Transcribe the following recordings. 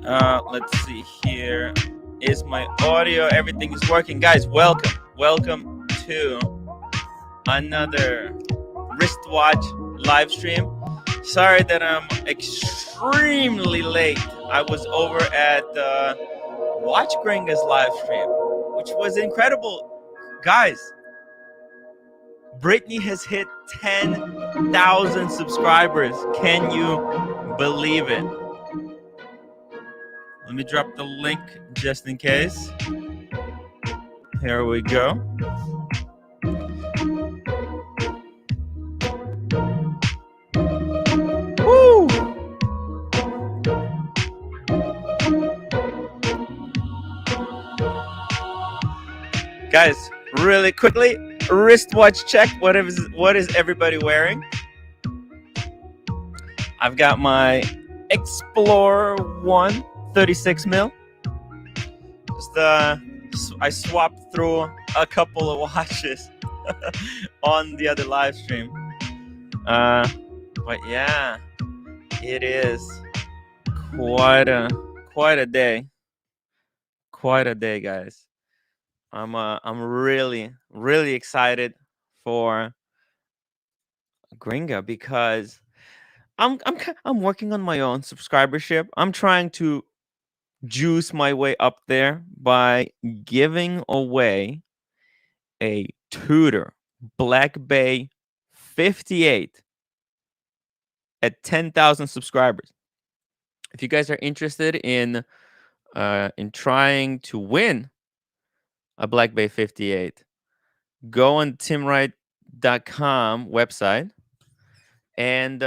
Let's see here. Is my audio? Everything is working, guys. Welcome to another wristwatch live stream. Sorry that I'm extremely late. I was over at Watch Gringa's live stream, which was incredible, guys. Brittany has hit 10,000 subscribers. Can you believe it? Let me drop the link just in case. Here we go. Woo! Guys, really quickly, wristwatch check. What is everybody wearing? I've got my Explorer 1 36 mil. I swapped through a couple of watches on the other live stream. But yeah, it is quite a day. Quite a day, guys. I'm really excited for Gringa because I'm working on my own subscribership. I'm trying to juice my way up there by giving away a Tudor Black Bay 58 at 10,000 subscribers. If you guys are interested in trying to win a Black Bay 58, go on timwrite.com website and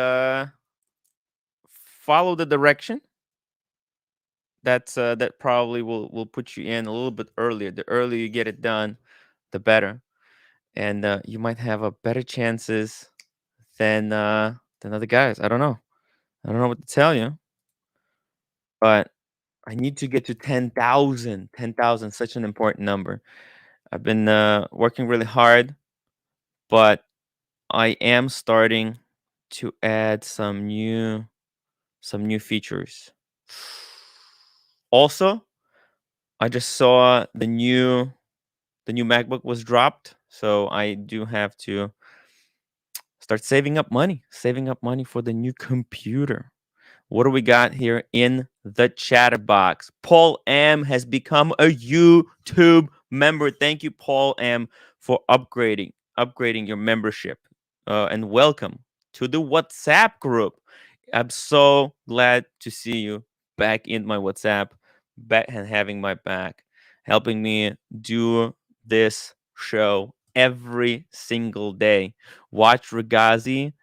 follow the direction. That probably will put you in a little bit earlier. The earlier you get it done, the better, and you might have a better chances than other guys. I don't know what to tell you, but I need to get to 10,000. 10,000, such an important number. I've been working really hard, but I am starting to add some new features. Also, I just saw the new MacBook was dropped, so I do have to start saving up money for the new computer. What do we got here in the chat box? Paul M has become a YouTube member. Thank you, Paul M, for upgrading your membership, and welcome to the WhatsApp group. I'm so glad to see you back in my WhatsApp, back and having my back, helping me do this show every single day. Watch Regazi.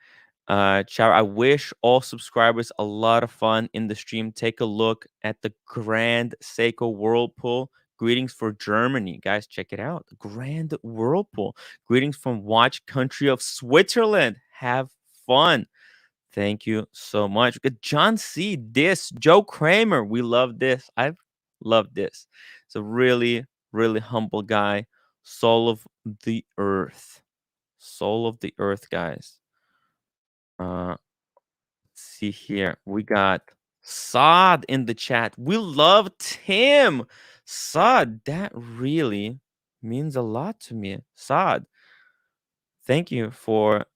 Ciao. I wish all subscribers a lot of fun in the stream. Take a look at the Grand Seiko Whirlpool. Greetings for Germany. Guys, check it out. The Grand Whirlpool. Greetings from Watch Country of Switzerland. Have fun. Thank you so much. We got John C. This. Joe Kramer. We love this. I've loved this. It's a really, really humble guy. Soul of the earth. Soul of the earth, guys. Let's see here. We got Saad in the chat. We love Tim. Saad, that really means a lot to me. Saad, thank you for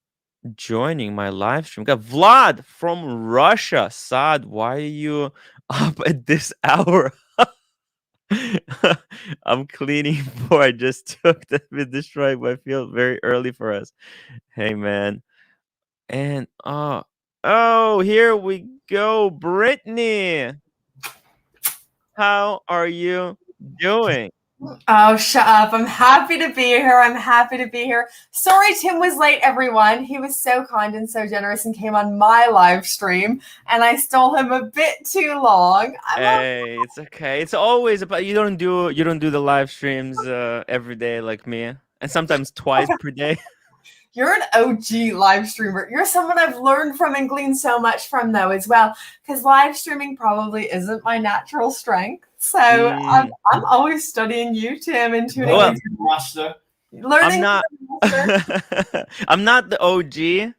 joining my live stream. We got Vlad from Russia. Saad, why are you up at this hour? I'm cleaning before I just took the strike, but I feel very early for us. Hey, man. And oh, here we go, Brittany. How are you doing? Oh, shut up. I'm happy to be here. Sorry Tim was late, everyone. He was so kind and so generous and came on my live stream, and I stole him a bit too long. Hey, it's okay. It's always about you don't do the live streams every day like me, and sometimes twice per day. You're an OG live streamer. You're someone I've learned from and gleaned so much from, though, as well, because live streaming probably isn't my natural strength. So I'm always studying you, Tim, and tuning into master. Learning. I'm not the OG.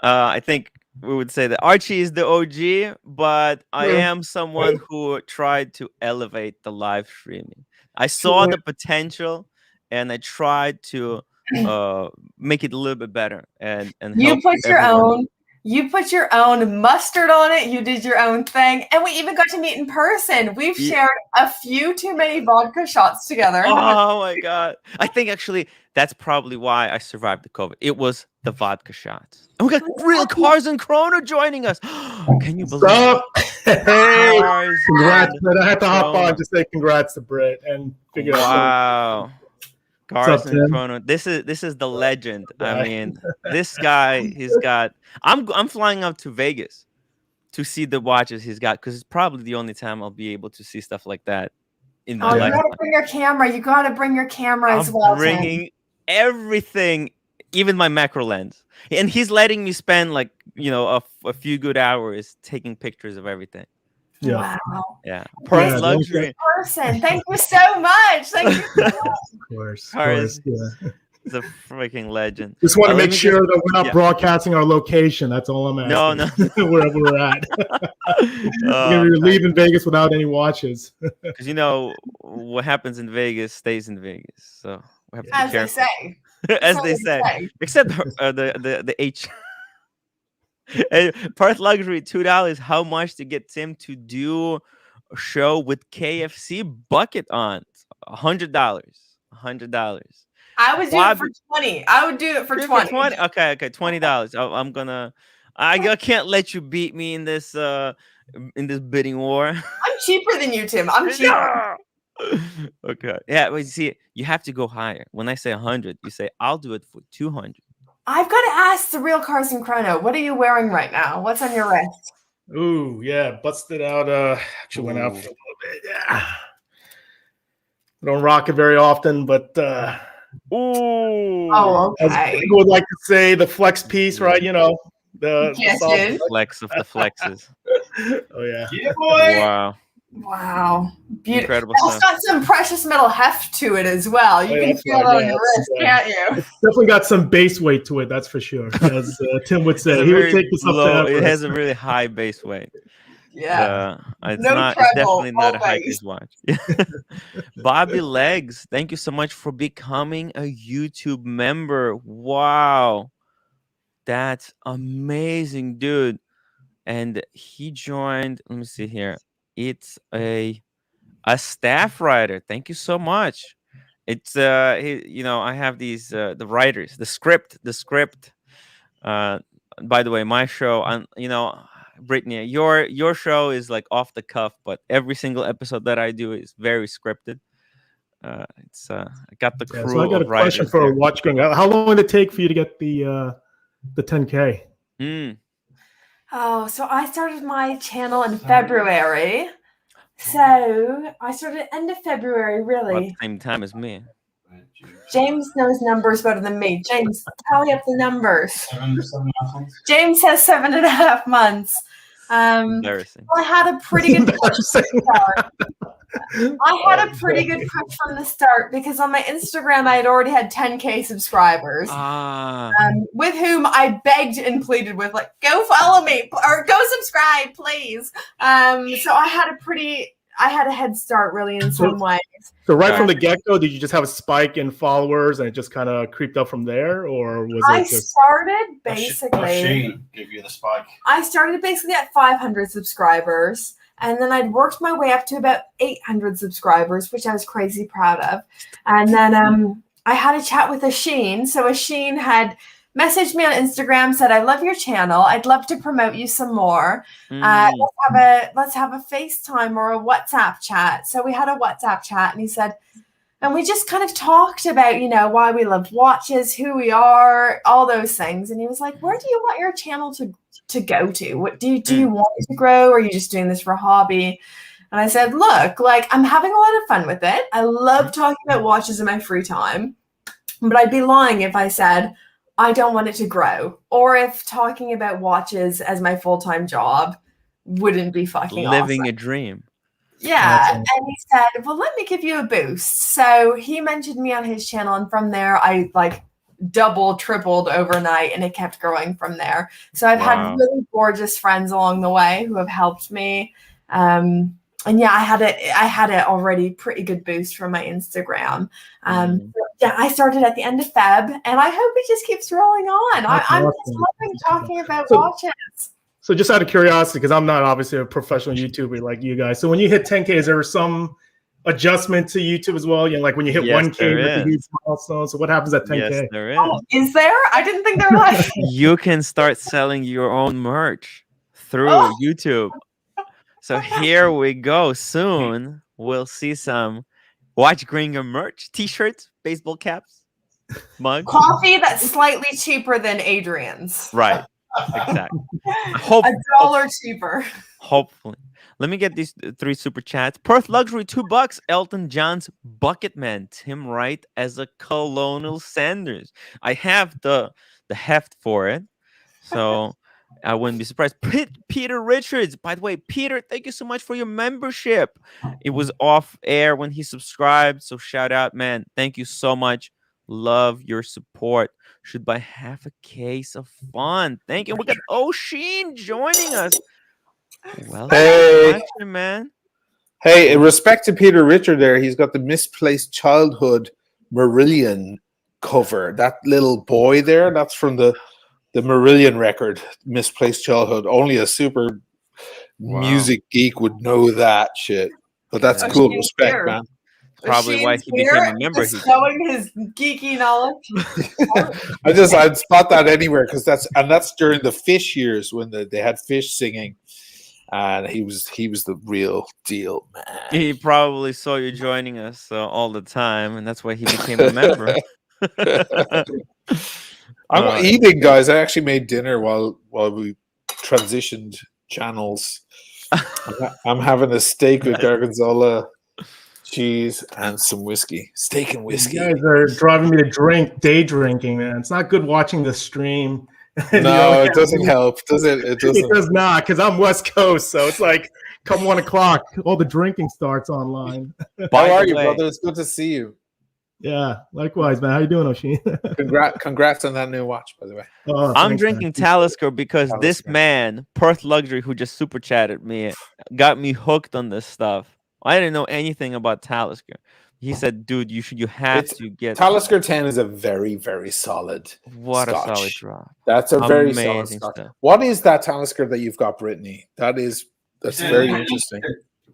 I think we would say that Archie is the OG, but I True. am someone who tried to elevate the live streaming. I saw True. the potential, and I tried to uh, make it a little bit better and You help put your everyone. own you put your own mustard on it. You did your own thing, and we even got to meet in person. We've Ye- shared a few too many vodka shots together. Oh my god! I think actually that's probably why I survived the COVID. It was the vodka shots. And we got real Cars and Chrono joining us. Can you believe it? Stop. Hey, Cars congrats, and man. I had to hop on Chrono. to say congrats to Britt and figure out. Wow. What's up, Carson Tim? Chrono. This is the legend. I Guy. mean, this guy, he's got I'm flying out to Vegas to see the watches he's got because it's probably the only time I'll be able to see stuff like that in my Oh, you Yeah. gotta lifetime. bring your camera. You gotta bring your camera as I'm well, Tim. bringing everything, even my macro lens. And he's letting me spend like, a few good hours taking pictures of everything. Yeah. Wow. Yeah. Perth luxury. Person, thank you so much. Thank you so much. Of course. Cars Yeah. is a freaking legend. Just want to Let make me sure that we're not yeah. broadcasting our location. That's all I'm No, asking. Wherever we're at. We're leaving Vegas without any watches. Because what happens in Vegas stays in Vegas, so we have to be As they careful. say. As So they say, except the H. Hey, Perth luxury $2. How much to get Tim to do a show with KFC bucket on? $100. $100. I would do it for 20. I would do it for 20. 20. Okay, $20. I'm gonna. I can't let you beat me in this bidding war. I'm cheaper than you, Tim. I'm cheaper. Okay. Yeah, but you see, you have to go higher. When I say 100, you say I'll do it for 200. I've got to ask the real Carson Chrono. What are you wearing right now? What's on your wrist? Ooh, yeah, busted out. Actually went out for a little bit. Yeah, don't rock it very often, but Ooh. Oh, as okay. people would like to say, the flex piece, right? The Yes, soft dude. Flex of the flexes. Oh yeah. Yeah, boy. Wow. Wow. Beautiful. Incredible It's stuff. got some precious metal heft to it as well. You Yeah, can that's feel right, it on yeah, your it's, wrist, can't you? It's definitely got some base weight to it, that's for sure. As Tim would say, he would take this up to low. It Everest. has a really high base weight. Yeah. It's No not. It's treble, definitely not a high always. base watch. Bobby Legs, thank you so much for becoming a YouTube member. Wow, that's amazing, dude. And he joined. Let me see here. It's a staff writer. Thank you so much. It's I have these the writers, the script. Uh, by the way, my show, Brittany, your show is like off the cuff, but every single episode that I do is very scripted. I got the crew So I got a of question writers for there. Watch Gang. How long did it take for you to get the 10K? Oh, so I started my channel in February. So I started end of February, About really. the same time as me. James knows numbers better than me. James, tally up the numbers. James says 7.5 months. Embarrassing. I had a pretty good start. I had a pretty good push from the start because on my Instagram I had already had 10K subscribers, with whom I begged and pleaded with, like, go follow me or go subscribe, please. So I had a head start really in some ways. So right from the get-go, did you just have a spike in followers and it just kind of creeped up from there, or was it just... started basically... Shane gave you the spike. I started basically at 500 subscribers. And then I'd worked my way up to about 800 subscribers, which I was crazy proud of. And then I had a chat with Asheen. So Asheen had messaged me on Instagram, said, I love your channel. I'd love to promote you some more. Let's have a FaceTime or a WhatsApp chat. So we had a WhatsApp chat and he said, and we just kind of talked about, why we loved watches, who we are, all those things. And he was like, where do you want your channel to go to? What do you want it to grow, or are you just doing this for a hobby? And I said, look, like, I'm having a lot of fun with it. I love talking about watches in my free time, but I'd be lying if I said I don't want it to grow, or if talking about watches as my full-time job wouldn't be fucking living awesome. a dream. Yeah. And he said, well, let me give you a boost. So he mentioned me on his channel, and from there I double, tripled overnight, and it kept growing from there. So I've had Wow. really gorgeous friends along the way who have helped me. And yeah, I had a already pretty good boost from my Instagram. Yeah, I started at the end of Feb, and I hope it just keeps rolling on. I'm just loving talking about watches. So just out of curiosity, because I'm not obviously a professional YouTuber like you guys. So when you hit 10K, is there some adjustment to YouTube as well? You know, like when you hit 1K with the huge milestone. So what happens at 10K? Yes, there is. Oh, is there? I didn't think there was. You can start selling your own merch through YouTube. So here we go. Soon we'll see some Watch Gringer merch, t-shirts, baseball caps, mugs. Coffee that's slightly cheaper than Adrian's. Right. Exactly. $1 cheaper. Hopefully. Let me get these 3 super chats. Perth Luxury, $2. Elton John's Bucket Man, Tim Wright as a Colonel Sanders. I have the heft for it, so I wouldn't be surprised. Peter Richards, by the way, Peter, thank you so much for your membership. It was off air when he subscribed, so shout out, man. Thank you so much. Love your support. Should buy half a case of fun. Thank you. We got O'Sheen joining us. Well, hey, man. Hey, in respect to Peter Richard there, he's got the Misplaced Childhood Marillion cover. That little boy there, that's from the Marillion record, Misplaced Childhood. Only a super music geek would know that shit. But that's cool. Respect, man. Probably why he became a member. He's showing his geeky knowledge. I'd spot that anywhere because that's during the Fish years when they had Fish singing, and he was the real deal, man. He probably saw you joining us all the time, and that's why he became a member. I'm eating, guys. I actually made dinner while we transitioned channels. I'm having a steak with gorgonzola, cheese, and some whiskey. Steak and whiskey. You guys are driving me to day drinking, man. It's not good watching the stream. No, it doesn't help, does it? It doesn't. It does not, because I'm West Coast, so it's like come 1 o'clock, all the drinking starts online. How are you, brother? It's good to see you. Yeah, likewise, man. How you doing, O'Sheen? Congrats on that new watch, by the way. I'm drinking Talisker because this man, Perth Luxury, who just super chatted me, got me hooked on this stuff. I didn't know anything about Talisker. He said, "Dude, you have to get Talisker 10 is a very, very solid. What Scotch. A solid drop. That's a very solid stuff. What is that Talisker that you've got, Brittany? That's very interesting.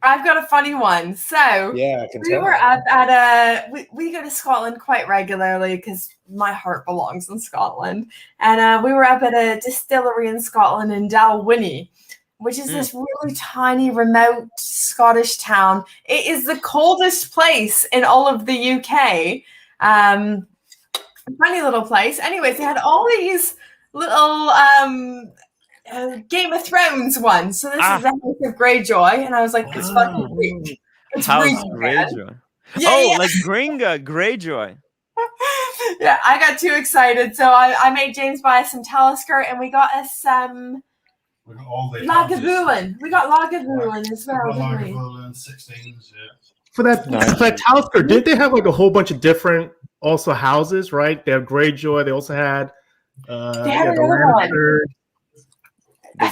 I've got a funny one. So yeah, I can we tell. were at we go to Scotland quite regularly because my heart belongs in Scotland, and we were up at a distillery in Scotland in Dalwhinnie, which is this really tiny, remote Scottish town. It is the coldest place in all of the UK. Funny little place. Anyways, they had all these little Game of Thrones ones. So this is the House of Greyjoy, and I was like, "It's fucking great. It's House really Greyjoy." Yeah. Like Gringa Greyjoy. Yeah, I got too excited, so I made James buy some Talisker, and we got us some Lagavulin. We got Lagavulin as well. Lagavulin 16s, yeah. For that Talisker, didn't they have like a whole bunch of different also houses, right? They have Greyjoy. They also had they had another one. I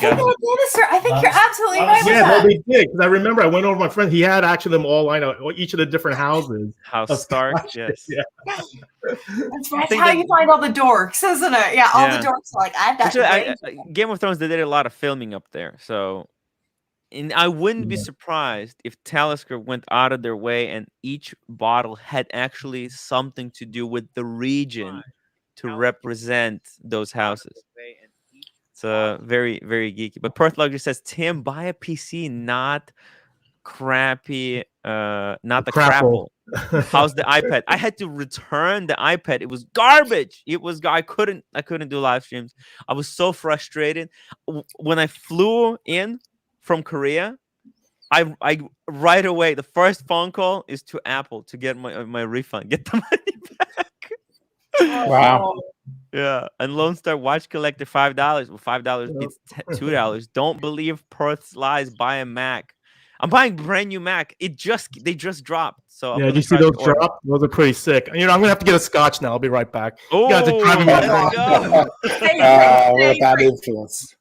think you're absolutely right. Yeah, they did. Because I remember I went over my friend. He had actually them all lined up, each of the different houses. House Stark, yes. Yeah. That's how you find all the dorks, isn't it? Yeah, all the dorks are like, Game of Thrones, they did a lot of filming up there. So, and I wouldn't be surprised if Talisker went out of their way and each bottle had actually something to do with the region to represent those houses. It's very, very geeky. But Perth Luxury says, Tim, buy a PC, not crappy, not the crapple. How's the iPad? I had to return the iPad. It was garbage. I couldn't do live streams. I was so frustrated. When I flew in from Korea, I right away, the first phone call is to Apple to get my refund, get the money back. Wow. Yeah, and Lone Star Watch Collector, $5. Well, $5 beats $2. Don't believe Perth's lies. Buy a Mac. I'm buying brand new Mac. They just dropped. So I'm Yeah, did gonna you see try to those order. drop? Those are pretty sick. I'm gonna have to get a scotch now. I'll be right back. You guys are Oh, driving me let's crazy. go. What a bad influence.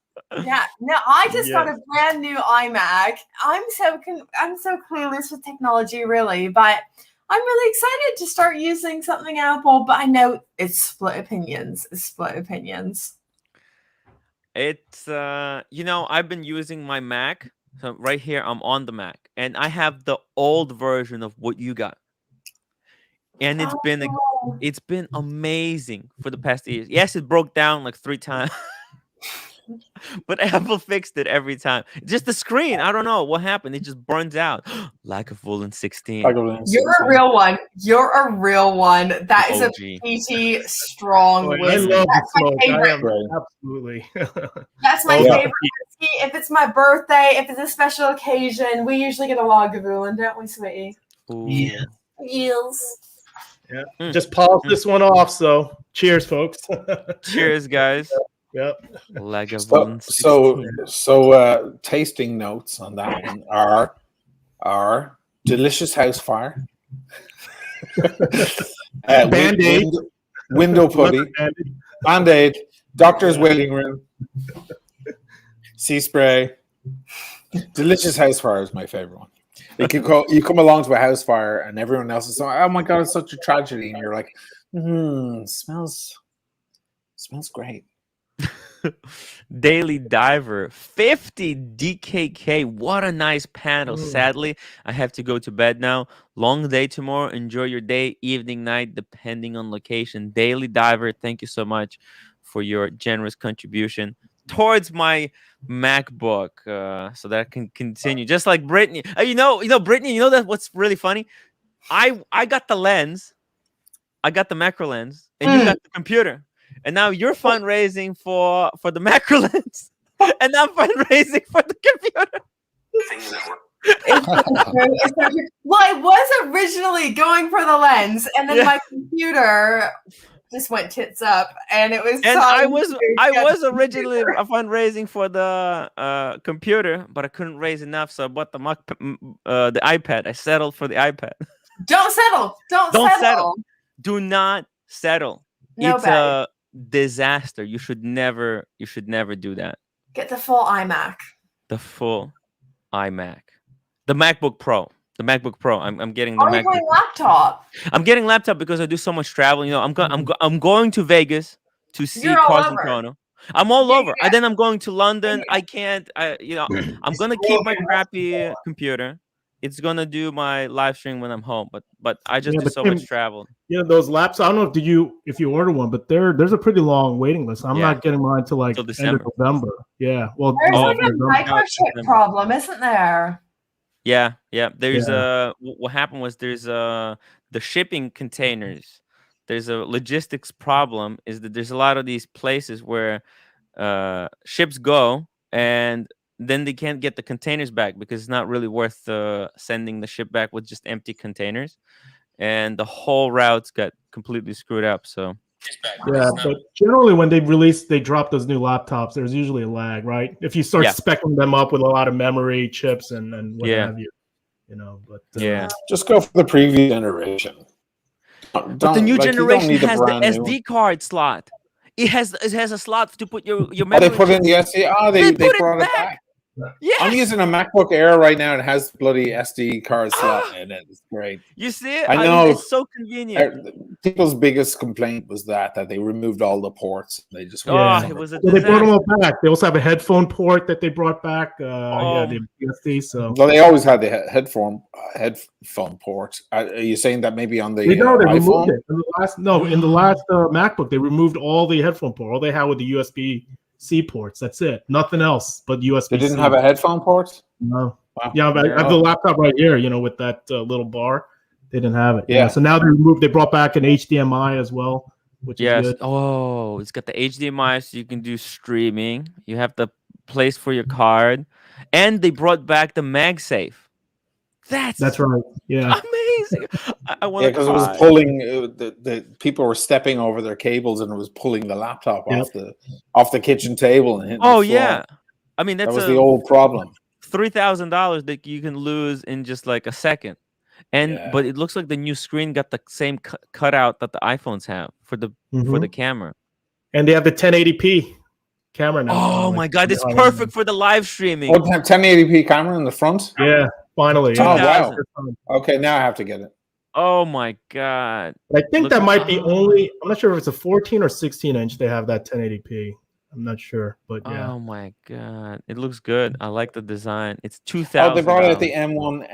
Yeah, no, I just got Yes. a brand new iMac. I'm so clueless with technology, really, but I'm really excited to start using something Apple. But I know it's split opinions. It's split opinions. It's I've been using my Mac. So right here, I'm on the Mac, and I have the old version of what you got, and Oh, it's been amazing for the past years. Yes, it broke down like 3 times. But Apple fixed it every time. Just the screen. I don't know what happened. It just burns out. Like a Fallen 16. you're a real one. You're a real one. That is a OG. PT strong I whiskey. love the That's my smoke. I favorite. am Right. absolutely. That's my Oh, favorite whiskey. If it's my birthday, if it's a special occasion, we usually get a Lagavulin, don't we, sweetie? Ooh. Yes. Yeah. Just pause this one off. So, cheers, folks. Cheers, guys. Yep. Lagavulin So 16. tasting notes on that one are delicious house fire, Band-Aid. window putty, Band-Aid, doctor's waiting room, sea spray. Delicious house fire is my favorite one. You come along to a house fire and everyone else is like, oh my god, it's such a tragedy, and you're like, smells great. Daily Diver 50 DKK. What a nice panel. Sadly, I have to go to bed now. Long day tomorrow. Enjoy your day, evening, night, depending on location. Daily Diver, thank you so much for your generous contribution towards my MacBook, so that I can continue. Just like Brittany. Brittany, you know that what's really funny? I got the lens, I got the macro lens, and you got the computer. And now you're fundraising for the macro lens, and I'm fundraising for the computer. Well, I was originally going for the lens, and then my computer just went tits up, and it was. And I was originally fundraising for the computer, but I couldn't raise enough, so I bought the iPad. I settled for the iPad. Don't settle. Don't settle. Do not settle. No, it's a disaster. You should never do that. Get the full iMac. The full iMac. The MacBook Pro. The MacBook Pro. I'm getting the MacBook. Going laptop. I'm getting laptop because I do so much travel. I'm going to Vegas to see Carson Toronto. I'm all over. And then I'm going to London. I can't. I'm gonna keep my crappy computer. It's gonna do my live stream when I'm home. But I just do so much travel. Yeah, those laps. I don't know if you order one, but there's a pretty long waiting list. I'm not getting mine till like end of November. Yeah. Well, there's like a microchip problem, isn't there? Yeah. There's what happened was there's the shipping containers. There's a logistics problem. Is that there's a lot of these places where ships go and then they can't get the containers back because it's not really worth sending the ship back with just empty containers, and the whole routes got completely screwed up. So yeah, but generally when they drop those new laptops, there's usually a lag, right? If you start speccing them up with a lot of memory chips and what have you, but just go for the previous generation. But the new generation has the SD card slot. It has a slot to put your memory. They put in the SD. They brought it back. Yes. I'm using a MacBook Air right now. And it has bloody SD card slot in it. It's great. You see it? I know. It's so convenient. People's biggest complaint was that they removed all the ports. They just it was a they brought them all back. They also have a headphone port that they brought back. The USB. So they always had the headphone port. Are you saying that maybe on the they iPhone? removed it in the last MacBook? They removed all the headphone port. All they had with the USB-C ports. That's it. Nothing else but USB. They didn't have a headphone port? No. Wow. Yeah, but I have the laptop right here, with that little bar. They didn't have it. Yeah. So now they brought back an HDMI as well, which is good. Oh, it's got the HDMI so you can do streaming. You have the place for your card. And they brought back the MagSafe. That's right. Yeah. Amazing. I want because it was pulling the people were stepping over their cables and it was pulling the laptop off the kitchen table and hitting the floor. I mean that was the old problem. $3,000 that you can lose in just like a second. And but it looks like the new screen got the same cutout that the iPhones have for the camera. And they have the 1080p camera now. Oh my god, it's perfect for the live streaming. Oh, 1080p camera in the front? Yeah, finally. Oh, wow. 2000. Okay, now I have to get it. Oh my god. I think that might be only, I'm not sure if it's a 14 or 16 inch they have that 1080p. I'm not sure, but yeah. Oh my god. It looks good. I like the design. It's $2,000. Oh, they brought out the M1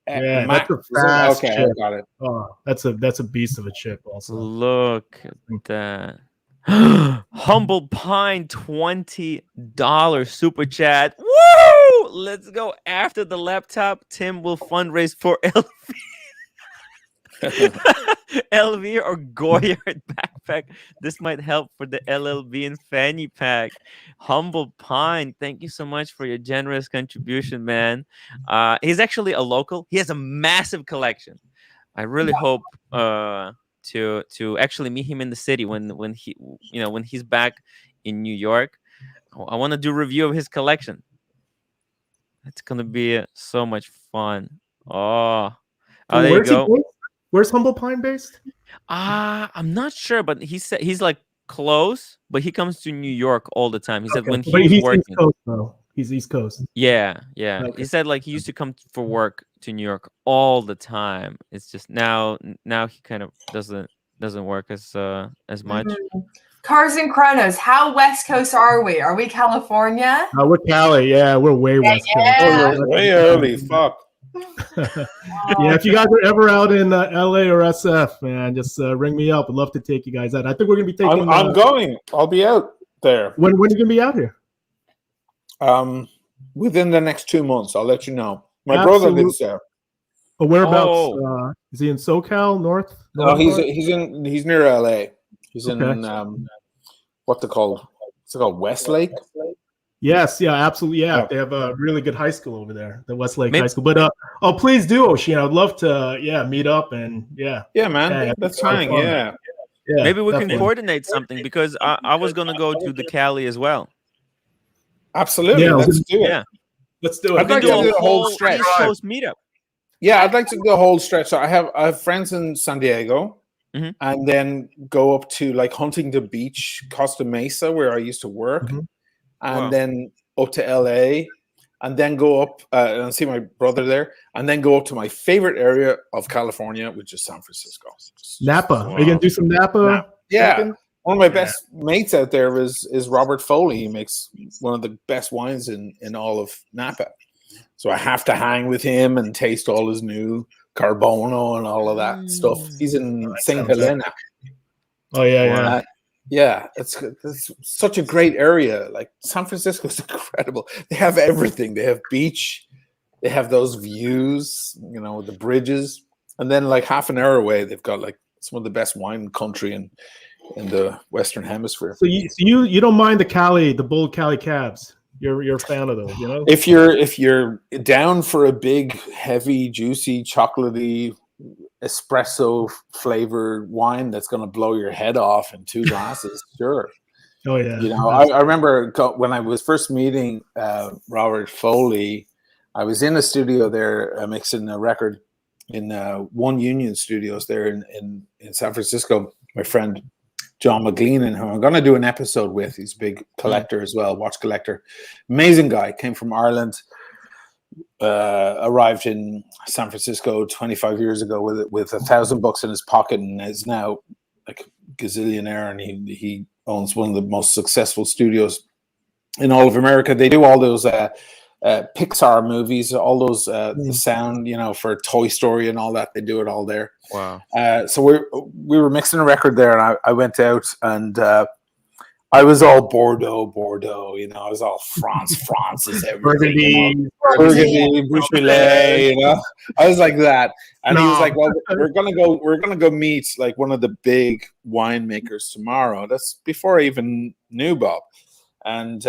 Yeah, Max. that's a fast Okay, chip. I got it. Oh, that's a beast of a chip also. Look at that. Humble Pine $20 super chat. Woo! Let's go. After the laptop, Tim will fundraise for LV. LV or Goyard backpack. This might help for the LLB and fanny pack. Humble Pine, thank you so much for your generous contribution, man. He's actually a local. He has a massive collection. I really hope to actually meet him in the city when he's back in New York. I want to do a review of his collection. It's gonna be so much fun. Oh, there you go. Where's Humble Pine based? I'm not sure, but he said he's like close, but he comes to New York all the time. He said when But he's he's working. East Coast, though. He's East Coast. Yeah. Okay. He said like he used to come for work to New York all the time. It's just now he kind of doesn't work as much. Cars and Chronos, how West Coast are we? Are we California? We're Cali. Yeah, we're way West Coast. Yeah. Oh, way early. Fuck. Yeah, if you guys are ever out in LA or SF, man, just ring me up. I'd love to take you guys out. I think we're gonna be taking. I'm going. I'll be out there. When are you gonna be out here? Within the next 2 months, I'll let you know. My brother lives there. But whereabouts? Is he in SoCal, North? No, he's near LA. He's in what's it called? It's called Westlake. Yes, yeah, absolutely. Yeah, they have a really good high school over there, the Westlake High School. But please do, Oisin. I'd love to meet up and yeah, man. That's fine. Yeah. Maybe we can coordinate something because I was gonna go to the Cali as well. Absolutely. Yeah, let's do it. Yeah. Let's do it. I'd like to do the whole stretch. East Coast meetup. Yeah, I'd like to do the whole stretch. So I have friends in San Diego, and then go up to like Huntington Beach, Costa Mesa, where I used to work, and then up to LA, and then go up and see my brother there, and then go up to my favorite area of California, which is San Francisco. Napa. Are you gonna do some Napa? Yeah. One of my best mates out there is Robert Foley. He makes one of the best wines in all of Napa. So I have to hang with him and taste all his new Carbono and all of that stuff. He's in St. Helena. Oh, yeah. Yeah, it's such a great area. Like San Francisco is incredible. They have everything. They have beach. They have those views, the bridges. And then like half an hour away, they've got like some of the best wine country in the Western Hemisphere. So you don't mind the bold Cali cabs? You're a fan of those, If you're down for a big, heavy, juicy, chocolatey, espresso flavored wine that's going to blow your head off in 2 glasses, sure. Oh yeah. I remember when I was first meeting Robert Foley, I was in a studio there mixing a record in One Union Studios there in San Francisco. My friend John McGlean, who I'm going to do an episode with. He's a big collector as well, watch collector. Amazing guy. Came from Ireland, arrived in San Francisco 25 years ago with $1,000 in his pocket, and is now like a gazillionaire. And he owns one of the most successful studios in all of America. They do all those Pixar movies, all those the sound, for Toy Story and all that. They do it all there. Wow. So we were mixing a record there, and I went out, and I was all Bordeaux. I was all France is everything. Burgundy, Beaujolais. I was like that, and he was like, "Well, we're gonna go meet like one of the big winemakers tomorrow." That's before I even knew Bob, and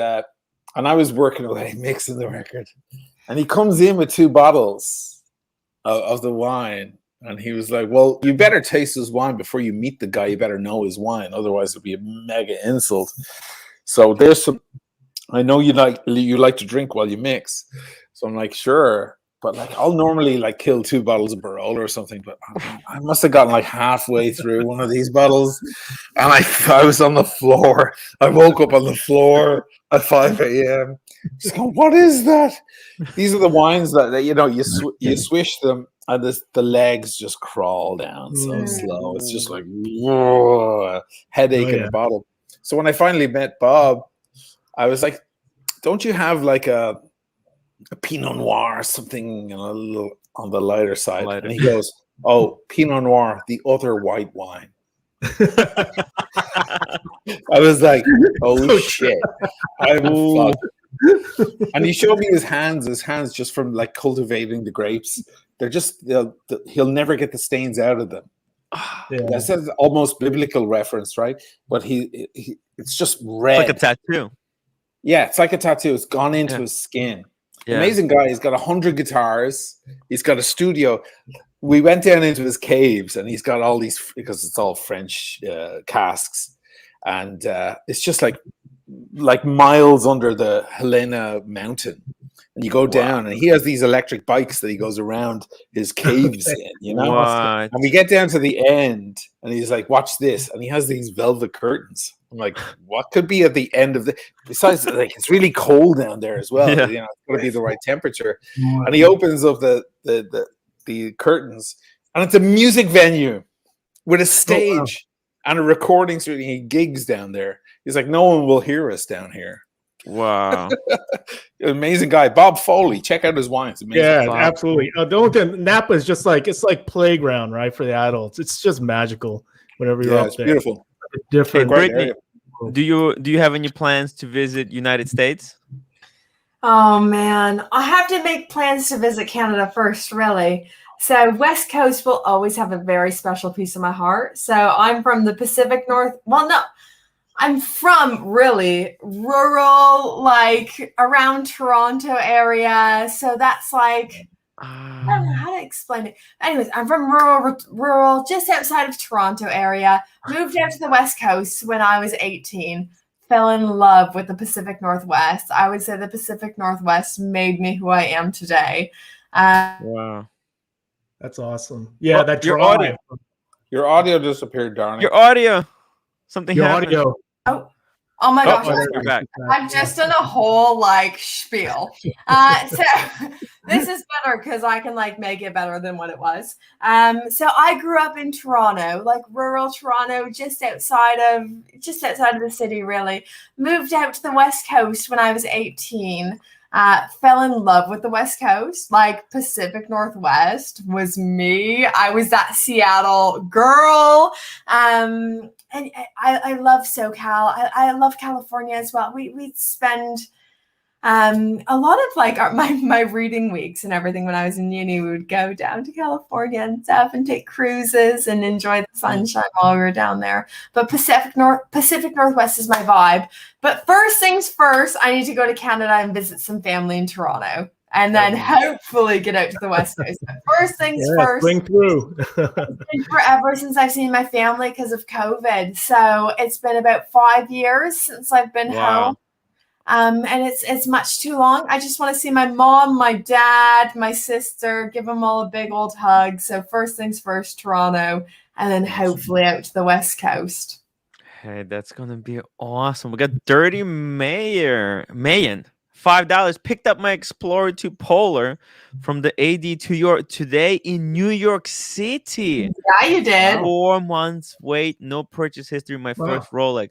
I was working away mixing the record, and he comes in with 2 bottles of the wine. And he was like, "Well, you better taste his wine before you meet the guy. You better know his wine, otherwise it'll be a mega insult." So there's some. I know you like to drink while you mix, So I'm like, sure. But like, I'll normally like kill 2 bottles of Barolo or something. But I must have gotten like halfway through one of these bottles, and I was on the floor. I woke up on the floor at 5 a.m. Just going, what is that? These are the wines that you swish them, and the legs just crawl down so slow. It's just like whoa, headache in a bottle. So when I finally met Bob, I was like, "Don't you have like a Pinot Noir or something, a little on the lighter side?" And he goes, "Oh, Pinot Noir, the other white wine." I was like, "Oh shit, I'm fucked." And he showed me his hands just from like cultivating the grapes. They're just he'll never get the stains out of them. That's an almost biblical reference, right? But it's just red. It's like a tattoo. Yeah, it's like a tattoo. It's gone into his skin. Yeah. Amazing guy. He's got 100 guitars. He's got a studio. We went down into his caves, and he's got all these, because it's all French casks, and it's just like miles under the Helena mountain. And you go down, and he has these electric bikes that he goes around his caves in, you know? What? And we get down to the end, and he's like, watch this. And he has these velvet curtains. I'm like, what could be at the end of the, besides, like, it's really cold down there as well. Yeah. You know, it's got to be the right temperature. And he opens up the curtains, and it's a music venue with a stage and a recording studio. He gigs down there. He's like, no one will hear us down here. Wow. Amazing guy. Bob Foley. Check out his wines. Amazing. Yeah, Bob. absolutely. The only thing, Napa is just like, it's like playground, right, for the adults. It's just magical whenever you're up there. Beautiful. Different. Hey, Brittany, do you have any plans to visit United States? Oh man, I have to make plans to visit Canada first, really. So West Coast will always have a very special piece of my heart. So I'm from the Pacific North. Well, no, I'm from really rural, like around Toronto area. So that's like, I don't know how to explain it. Anyways, I'm from rural, just outside of Toronto area. Moved out to the West Coast when I was 18. Fell in love with the Pacific Northwest. I would say the Pacific Northwest made me who I am today. Wow. That's awesome. Yeah, well, that your audio. Your audio disappeared, darling. Your audio. Something happened. Audio. Oh my gosh, I've just done a whole like spiel. So this is better because I can like make it better than what it was. So I grew up in Toronto, like rural Toronto, just outside of the city, really. Moved out to the West Coast when I was 18. Fell in love with the West Coast, like Pacific Northwest was me. I was that Seattle girl. And I love SoCal. I love California as well. We'd spend a lot of like my reading weeks and everything when I was in uni. We would go down to California and stuff and take cruises and enjoy the sunshine while we were down there. But Pacific Northwest is my vibe. But first things first, I need to go to Canada and visit some family in Toronto. And then hopefully get out to the West Coast. But first things first. Bring through. It's been forever since I've seen my family because of COVID. So it's been about 5 years since I've been home. And it's much too long. I just want to see my mom, my dad, my sister, give them all a big old hug. So first things first, Toronto, and then hopefully out to the West Coast. Hey, that's gonna be awesome. We got Dirty Mayan. $5 picked up my Explorer 2 Polar from the AD to your today in New York City. Yeah, you did. 4 months wait, no purchase history. My first Rolex.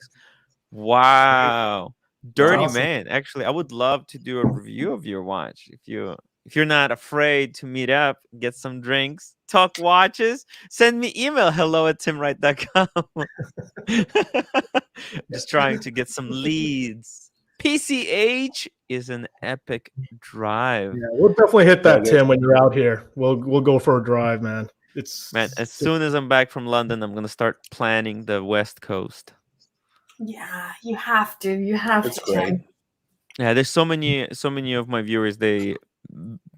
Wow, Dirty awesome. Man. Actually, I would love to do a review of your watch if you're not afraid to meet up, get some drinks, talk watches. Send me email hello@timwrite.com. Just trying to get some leads. PCH is an epic drive. Yeah, we'll definitely hit that, Tim, when you're out here. We'll go for a drive, man. As soon as I'm back from London, I'm gonna start planning the West Coast. Yeah, you have to. You have to. Great. Yeah, there's so many of my viewers. They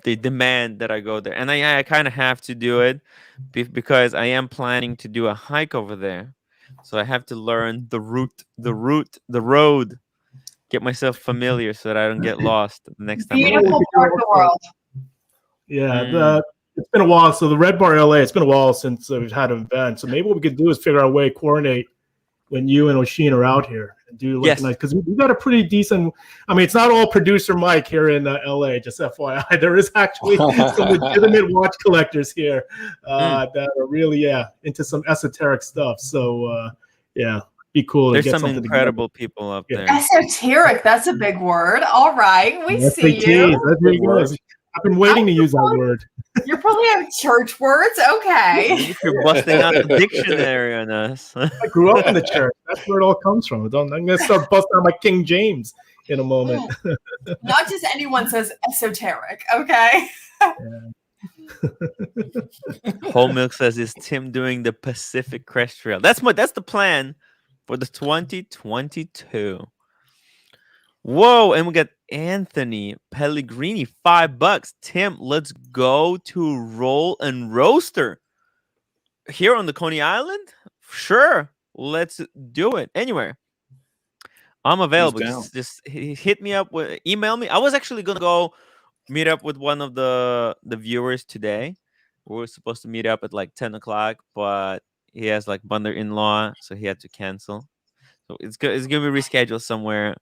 demand that I go there, and I kind of have to do it because I am planning to do a hike over there. So I have to learn the road. get myself familiar so that I don't get lost the next time I'm there. Beautiful part of the world. Yeah, it's been a while. So the Red Bar LA, it's been a while since we've had an event. So maybe what we could do is figure out a way to coordinate when you and Oshin are out here and do like nice, because we got a pretty decent. I mean, it's not all producer Mike here in LA. Just FYI, there is actually some legitimate watch collectors here that are really into some esoteric stuff. So be cool. There's to get some incredible people up there. Esoteric, that's a big word. All right, we see you. I've been waiting to use that word. You probably have church words. Okay. You're busting out the dictionary on us. I grew up in the church. That's where it all comes from. I'm going to start busting out my King James in a moment. Not just anyone says esoteric, okay? Whole Milk says, is Tim doing the Pacific Crest Trail? That's the plan for the 2022. Whoa, and we got Anthony Pellegrini, $5. Tim, let's go to Roll and Roaster here on the Coney Island. Sure, let's do it. Anyway, I'm available. Just hit me up, email me. I was actually gonna go meet up with one of the viewers today. We were supposed to meet up at like 10 o'clock, but he has like mother-in-law, so he had to cancel. So it's gonna be rescheduled somewhere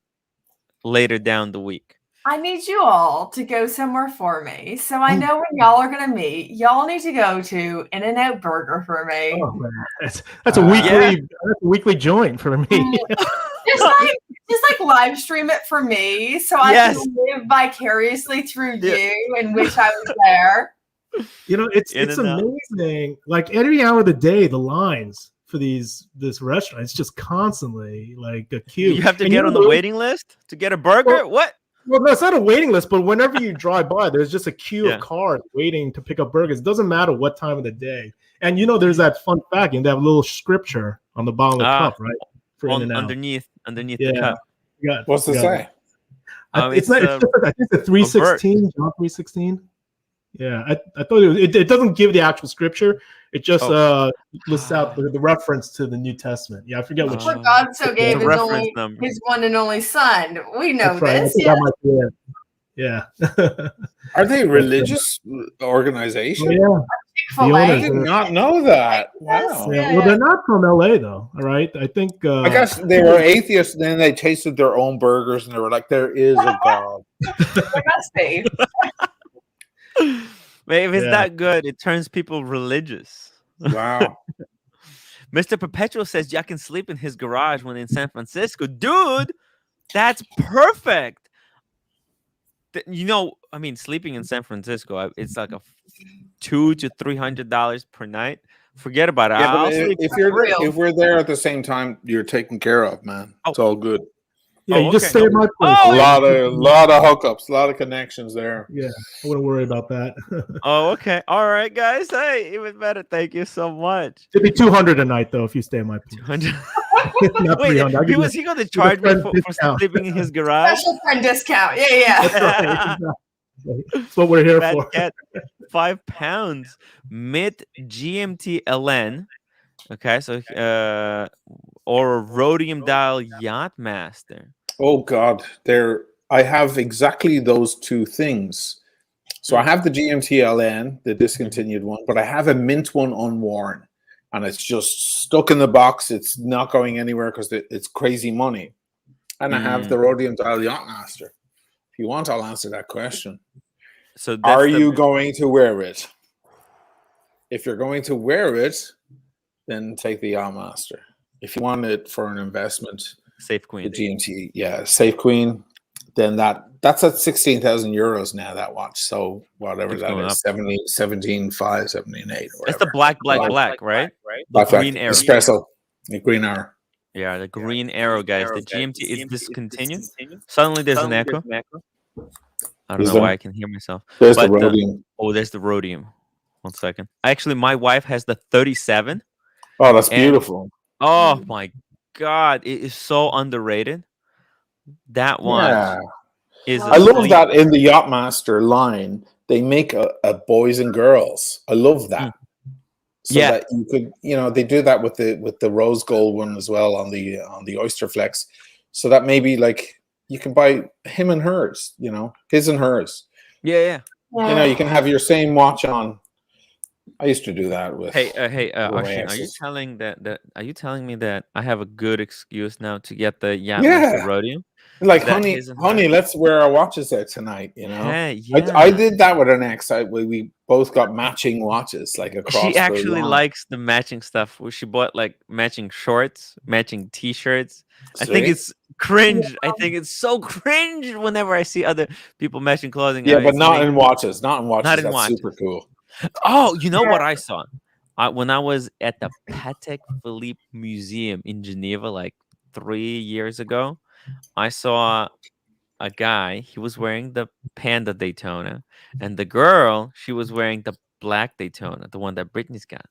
later down the week. I need you all to go somewhere for me. So I know when y'all are going to meet, y'all need to go to In-N-Out Burger for me. Oh, man. That's a weekly joint for me. just like live stream it for me so I can live vicariously through you and wish I was there. You know, it's amazing. Like every hour of the day, the lines for this restaurant, it's just constantly like a queue. You have to get on the waiting list to get a burger? What? Well, no, it's not a waiting list, but whenever you drive by, there's just a queue of cars waiting to pick up burgers. It doesn't matter what time of the day. And there's that fun fact in that little scripture on the bottom of the cup, right? For underneath the cup. What's it say? It's not. It's just, I think it's a 3:16, John 3:16. Yeah, I thought it doesn't give the actual scripture. It just lists out the reference to the New Testament. Yeah, I forget which. For God so gave his one and only Son. We know this. Yeah. Are they religious organization? I did not know that. Wow. Yeah. Well, they're not from LA though. All right. I think. I guess they were atheists, and then they tasted their own burgers, and they were like, "There is a God." There must be. If it's that good, it turns people religious. Wow. Mr. Perpetual says Jack can sleep in his garage when in San Francisco. Dude, that's perfect. I mean, sleeping in San Francisco, it's like a $200 to $300 per night. Forget about it. Yeah, if we're there at the same time, you're taken care of, man. It's all good. Yeah, you just stay at my place. A lot of hookups, a lot of connections there. Yeah, I wouldn't worry about that. Okay. All right, guys. Hey, even better. Thank you so much. It'd be $200 a night though if you stay at my place. 200. Not $300. Was he going to charge me for sleeping in his garage? Special friend discount. Yeah. That's right. That's what we're here for. Cat, 5 pounds. Mid GMT LN. Okay, so or a rhodium dial Yachtmaster. Oh God, I have exactly those two things. So I have the GMT LN, the discontinued one, but I have a mint one unworn, and it's just stuck in the box. It's not going anywhere because it's crazy money. And I have the rhodium dial Yachtmaster. If you want, I'll answer that question. So, are you going to wear it? If you're going to wear it, then take the Yachtmaster. If you want it for an investment, Safe Queen, the GMT, Safe Queen, then that's at 16,000 euros now, that watch. So whatever that is, 17.5, 17.8. That's the black, right? The green arrow. Espresso, the green arrow. Yeah, the green arrow, guys. The GMT is discontinued. Suddenly there's an echo. I don't know why I can hear myself. There's the rhodium. There's the rhodium. 1 second. Actually, my wife has the 37. Oh, that's beautiful. Oh my God, it is so underrated. That one is. I love that in the Yachtmaster line. They make a boys and girls. I love that. So that you could, they do that with the rose gold one as well on the Oyster Flex. So that maybe like you can buy him and hers. You know, his and hers. Yeah. You know, you can have your same watch on. I used to do that with. Hey, Ashin, are you Rolexes. telling me that I have a good excuse now to get the Yachtmaster Yeah. Rhodium? Like, That honey, his and honey, hers? let's wear our watches out tonight. You know, Hey, I yeah. did that with an ex. We both got matching watches, like across She the actually line. likes the matching stuff. Where she bought like matching shorts, matching T-shirts. I think See? it's cringe. I think it's so cringe whenever I see other people matching clothing. Yeah, but It's not in watches. Not in watches. not in That's watches. super cool. Oh, you know what I saw? When I was at the Patek Philippe Museum in Geneva like 3 years ago, I saw a guy. He was wearing the Panda Daytona, and the girl, she was wearing the black Daytona, the one that Britney's got.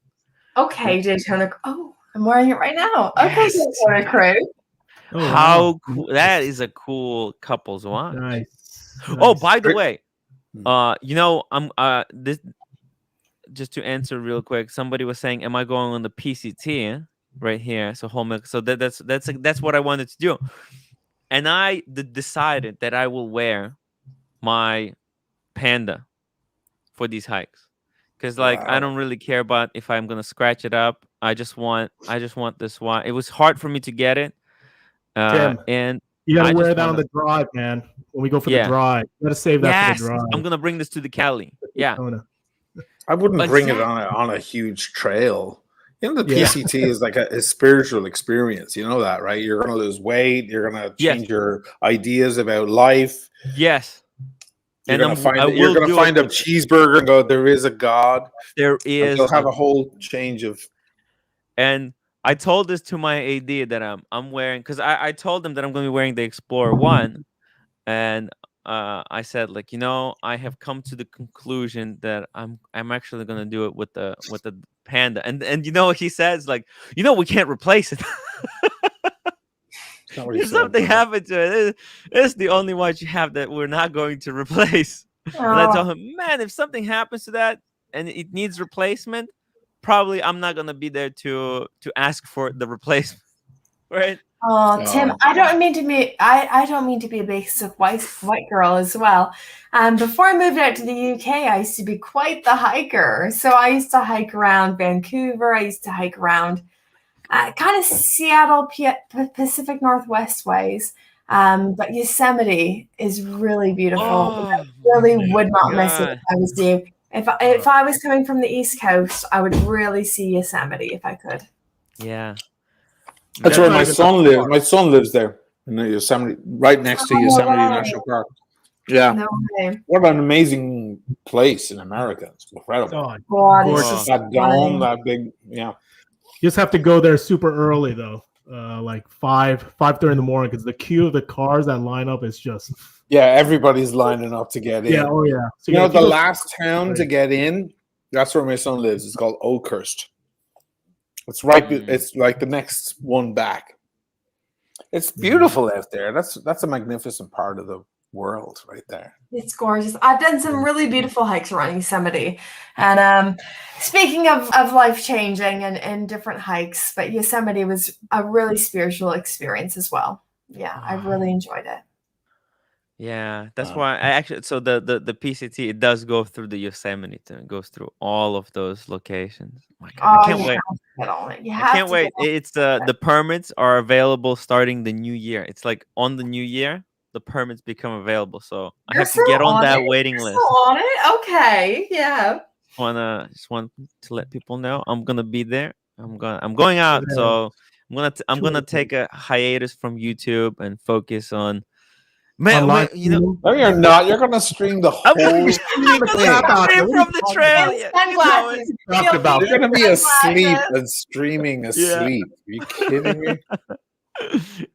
Okay, Daytona. Oh, I'm wearing it right now. Okay, Yes. Daytona Crew. Oh, How wow. cool! That is a cool couple's watch. Nice. Oh, nice. by the way, Hmm. you know, I'm this just to answer real quick. Somebody was saying, "Am I going on the PCT right here?" So home. So that's what I wanted to do, and I decided that I will wear my Panda for these hikes, because like I Wow. don't really care about if I'm gonna scratch it up. I just want this one. It was hard for me to get it, Tim, and you got to I wear just that want on to. the drive, man. When we go for the Yeah. drive, you got to save that for the Yes, drive. I'm gonna bring this to the Cali. Yeah, Daytona. I wouldn't bring it exactly. on a huge trail. You know, the Yeah. PCT is like a spiritual experience. You know that, right? You're going to lose weight. You're going to Yes, change your ideas about life. yes, You're and going to find I you're will going to do it find a with. cheeseburger and go, there is a God. There Like you'll is have a whole change of. and I told this to my AD that I'm wearing, because I told them that I'm gonna be wearing the Explorer One, and I said, like, you know, I have come to the conclusion that I'm actually gonna do it with the Panda, and you know what he says, like, you know, we can't replace it. It's not what he If said, something but happened to it, it's the only watch you have that we're not going to replace. And I Oh, told him, man, if something happens to that and it needs replacement, probably I'm not gonna be there to ask for the replacement, right? oh, Tim, I don't mean to be I don't mean to be a basic white girl as well. Before I moved out to the UK, I used to be quite the hiker. So I used to hike around Vancouver. I used to hike around kind of Seattle, Pacific Northwest ways. But Yosemite is really beautiful. Oh I really Yeah. would not miss it if god. I was you. If I was coming from the East Coast, I would really see Yosemite if I could. Yeah. that's That's where That, not my even that son lives. far. My son lives there in the Yosemite, right next to Oh, no Yosemite way. National Park. Yeah, No way. what an amazing place in America! It's incredible. Oh, God, it's gorgeous. oh, just That dome, stunning. that big, yeah. You just have to go there super early though, like 5:30 in the morning, because the queue of the cars that line up is just. Yeah, everybody's lining up to get Yeah. in. Oh yeah. So You know, if you the go last town to right. get in, that's where my son lives. It's called Oakhurst. It's right. It's like the next one back. It's beautiful out there. That's a magnificent part of the world right there. It's gorgeous. I've done some really beautiful hikes around Yosemite. And speaking of life changing and different hikes, but Yosemite was a really spiritual experience as well. Yeah, I really enjoyed it. yeah. That's why I actually, so the PCT, it does go through the Yosemite too. It goes through all of those locations. Oh my god, I Oh, can't you wait. have to get on it. You I have can't to get wait. on It's it. the permits are available starting the new year. It's like on the new year, the permits become available. So I You're have to still get on on that it. waiting You're list. still on it. Okay. Yeah. Just want to let people know I'm gonna be there. I'm going out, so I'm gonna take a hiatus from YouTube and focus on Online you know, streaming. No, you're not. You're going to stream the I'm gonna, whole I'm the gonna crap thing. out stream of it. from the trail. And Yeah, you know it. sunglasses. Talking about You're going to be asleep Sunglasses. and streaming Yeah. asleep. Are you kidding me?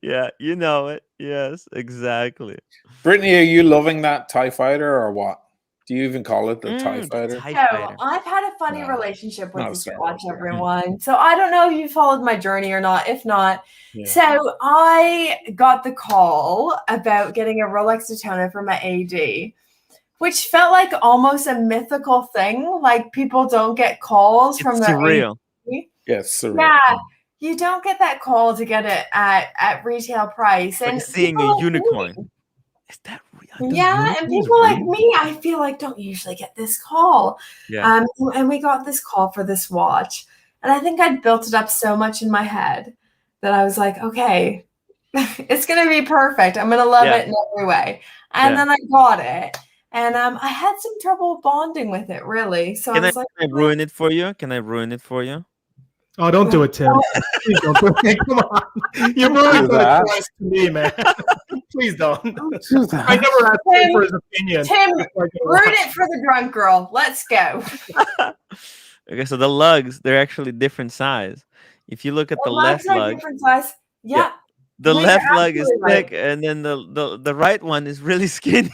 Yeah, you know it. Yes, exactly. Brittany, are you loving that TIE fighter or what? Do you even call it the TIE fighter? TIE So fighter. I've had a funny No, relationship with not a this Star watch, Wars guy. everyone. So I don't know if you followed my journey or not. If not, Yeah. so I got the call about getting a Rolex Daytona for my AD, which felt like almost a mythical thing. Like people don't get calls from It's their surreal. AD. Yes, surreal. Yeah, you don't get that call to get it at retail price, Like and seeing a people like me, unicorn. Is that Yeah, and people like me, I feel like don't usually get this call. Yeah. And we got this call for this watch, and I think I'd built it up so much in my head that I was like, okay, it's gonna be perfect. I'm gonna love it in every way. And then I got it, and I had some trouble bonding with it, really. So I was like, can I ruin it for you? Can I ruin it for you? Oh, don't do it, Tim. Please don't do it. Come on. You ruined it twice to me, man. Please don't. I never asked him for his opinion. Tim, ruin it for the drunk girl. Let's go. Okay, so the lugs, they're actually different size. If you look at the left lug, different size. Yeah. The left lug is thick, and then the right one is really skinny.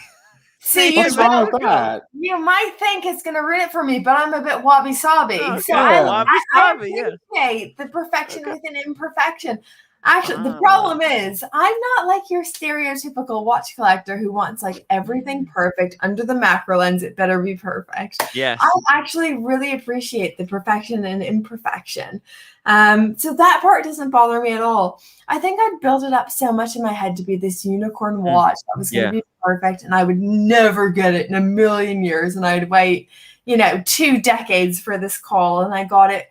See, what's wrong with that? You might think it's going to ruin it for me, but I'm a bit wabi-sabi. Okay, so I yeah. appreciate the perfection within imperfection. Actually, the problem is I'm not like your stereotypical watch collector who wants like everything perfect under the macro lens. It better be perfect. Yes. I actually really appreciate the perfection and imperfection. So that part doesn't bother me at all. I think I'd built it up so much in my head to be this unicorn watch that was going to be perfect, and I would never get it in a million years, and I'd wait, 2 decades for this call, and I got it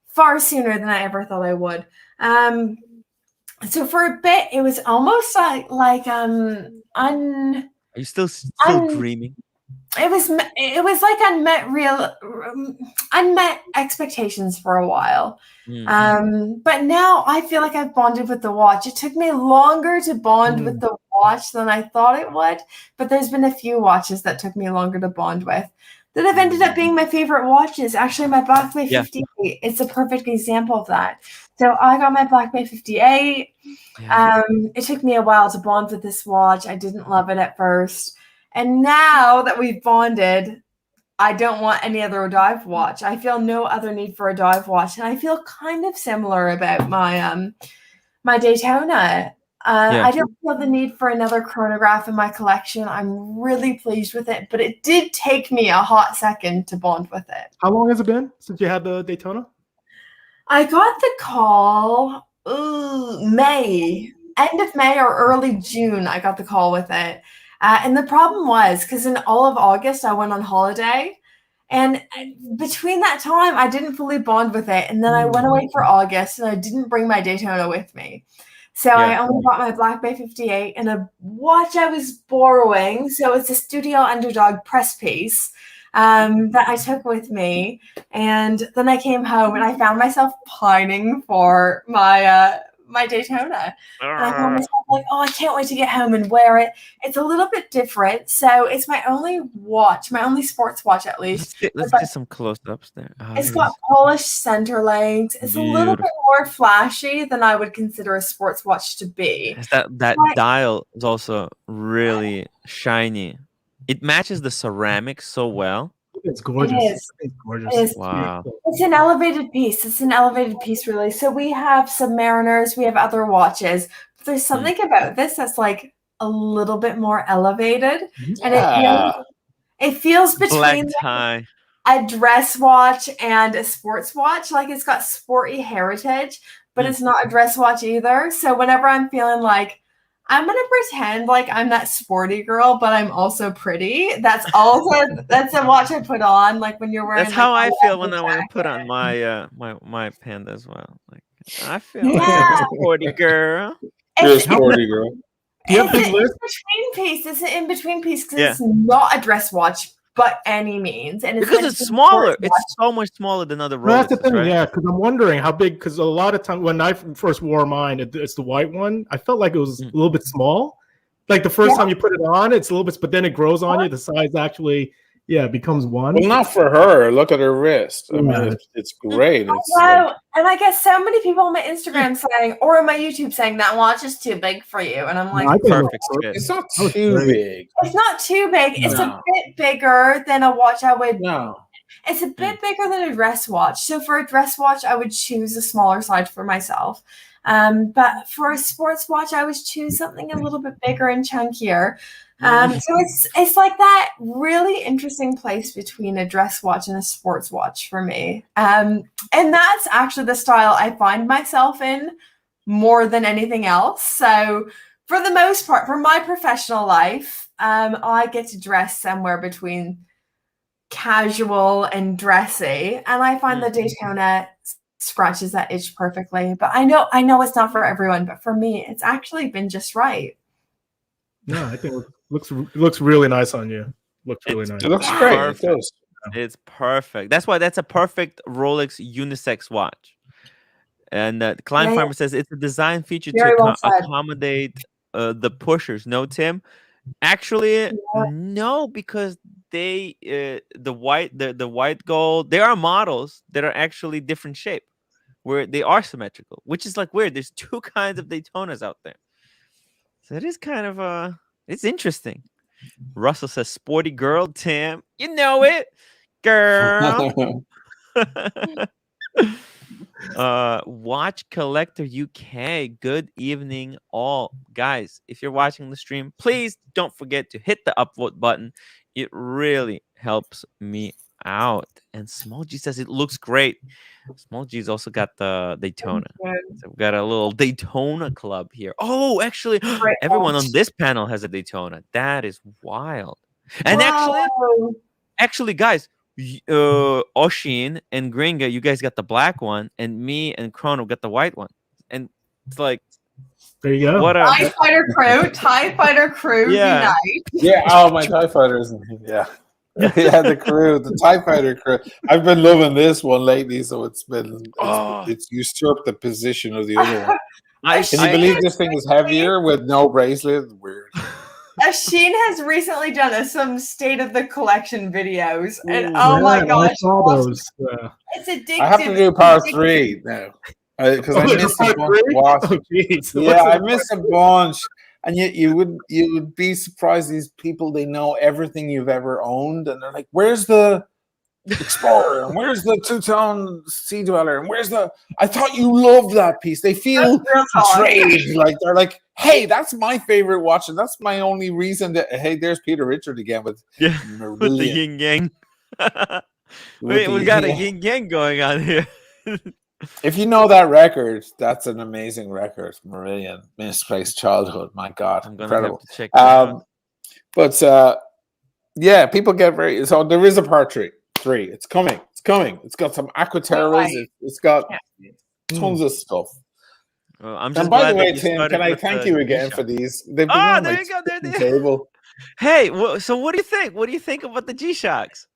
far sooner than I ever thought I would. So for a bit, it was almost like Are you still dreaming? It was like unmet expectations for a while. But now I feel like I've bonded with the watch. It took me longer to bond with the watch than I thought it would, but there's been a few watches that took me longer to bond with that have ended up being my favorite watches. Actually, my Black Bay 58 is a perfect example of that. So I got my Black Bay 58. It took me a while to bond with this watch. I didn't love it at first. And now that we've bonded, I don't want any other dive watch. I feel no other need for a dive watch. And I feel kind of similar about my my Daytona. I don't feel the need for another chronograph in my collection. I'm really pleased with it, but it did take me a hot second to bond with it. How long has it been since you had the Daytona? I got the call May, end of May or early June. I got the call with it. And the problem was because in all of August, I went on holiday. And between that time, I didn't fully bond with it. And then I went away for August and I didn't bring my Daytona with me. So I only bought my Black Bay 58 and a watch I was borrowing. So it's a Studio Underdog press piece that I took with me. And then I came home and I found myself pining for my my Daytona. And I found myself like, oh, I can't wait to get home and wear it. It's a little bit different. So it's my only watch, my only sports watch at least. Let's get some close-ups there. It's got polished center legs. It's a little bit more flashy than I would consider a sports watch to be. That dial is also really shiny. It matches the ceramic so well. It's gorgeous. It's gorgeous. Wow. It's an elevated piece. It's an elevated piece, really. So we have Submariners, we have other watches. But there's something about this that's like a little bit more elevated. And it feels between a dress watch and a sports watch. Like it's got sporty heritage, but it's not a dress watch either. So whenever I'm feeling like I'm going to pretend like I'm that sporty girl, but I'm also pretty. That's a watch I put on. Like when you're wearing. That's how I feel when I want to put on my my Panda as well. Like I feel like I'm a sporty girl. You're a sporty girl. It's an in-between piece. It's an in-between piece because it's not a dress watch by any means, and because it's smaller. It's so much smaller than other Rolexes. That's the thing, right? Yeah. Because I'm wondering how big. Because a lot of time when I first wore mine, it's the white one. I felt like it was a little bit small. Like the first time you put it on, it's a little bit, but then it grows on you. The size actually, becomes one. Well, not for her. Look at her wrist. I mean, it's great. And I guess so many people on my Instagram saying, or on my YouTube saying that watch is too big for you, and I'm like, perfect. It's not too big. It's not too big. It's a bit bigger than a watch I would. No. It's a bit bigger than a dress watch. So for a dress watch, I would choose a smaller size for myself. But for a sports watch, I would choose something a little bit bigger and chunkier. So it's like that really interesting place between a dress watch and a sports watch for me. And that's actually the style I find myself in more than anything else. So For the most part, for my professional life, I get to dress somewhere between casual and dressy, and I find the Daytona scratches that itch perfectly. But I know it's not for everyone, but for me, it's actually been just right. No, I think it looks really nice on you. Looks really nice. It looks great. It does. It's perfect. That's why that's a perfect Rolex unisex watch. And Klein Farmer says it's a design feature Very to well said. accommodate the pushers. No, Tim. Actually, no, because they the white gold. There are models that are actually different shape, where they are symmetrical, which is like weird. There's two kinds of Daytonas out there, so it is kind of it's interesting. Russell says, "Sporty girl, Tim, you know it, girl." Watch Collector UK. Good evening, all guys. If you're watching the stream, please don't forget to hit the upvote button. It really helps me out. And Small G says it looks great. Small G's also got the Daytona. So we've got a little Daytona club here. Oh, actually, everyone on this panel has a Daytona. That is wild. And actually, guys, Oshin and Gringa, you guys got the black one, and me and Chrono got the white one. And it's like, there you go. What TIE Fighter crew, yeah. unite. Yeah, oh, my TIE Fighters. Yeah. Yeah, the crew, the TIE Fighter crew. I've been loving this one lately, so it's usurped the position of the other one. Can you believe this thing is heavier with no bracelet? Weird. Sheen has recently done some state of the collection videos, and oh my gosh, I saw those. It's addictive. I have to do part 3 now because I missed a bunch. Yeah, I missed a bunch, and yet you would be surprised. These people, they know everything you've ever owned, and they're like, "Where's the Explorer? And where's the two-tone Sea Dweller? And where's the? I thought you loved that piece." They feel betrayed. Like they're like, "Hey, that's my favorite watch, and that's my only reason that." Hey, there's Peter Richard again with with the yin yang. we got a yin yang going on here. If you know that record, that's an amazing record. Marillion, Misplaced Childhood. My God, I'm incredible. Have to check out. But yeah, people get very. So there is a part 3. It's coming. It's got some Aquaterras. It's got tons of stuff. Well, I'm just and by glad the way, that Tim, can I thank you again for these? They've been on there my you go. Table. Hey, so what do you think? What do you think about the G-Shocks?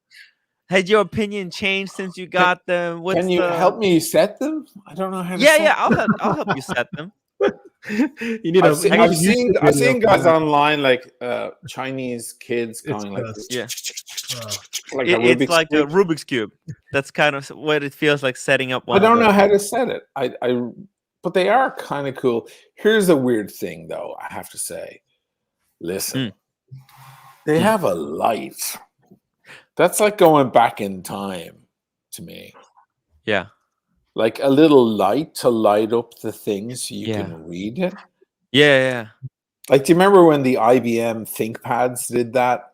Had your opinion changed since you got them? Can you help me set them? I don't know how to. Yeah, I'll help you set them. You need I've seen guys online like Chinese kids going like this. Yeah. It's like a Rubik's Cube. That's kind of what it feels like setting up one. I don't know how to set it. But they are kind of cool. Here's a weird thing though, I have to say. Listen. They have a light. That's like going back in time to me. Yeah. Like a little light to light up the things so you can read it. Yeah. Like, do you remember when the IBM ThinkPads did that?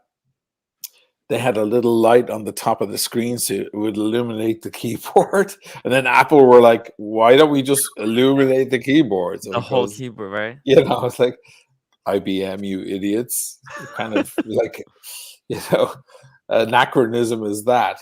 They had a little light on the top of the screen so it would illuminate the keyboard. And then Apple were like, why don't we just illuminate the keyboard? So the whole keyboard, right? You know, it's like, IBM, you idiots. Kind of like, you know, anachronism is that.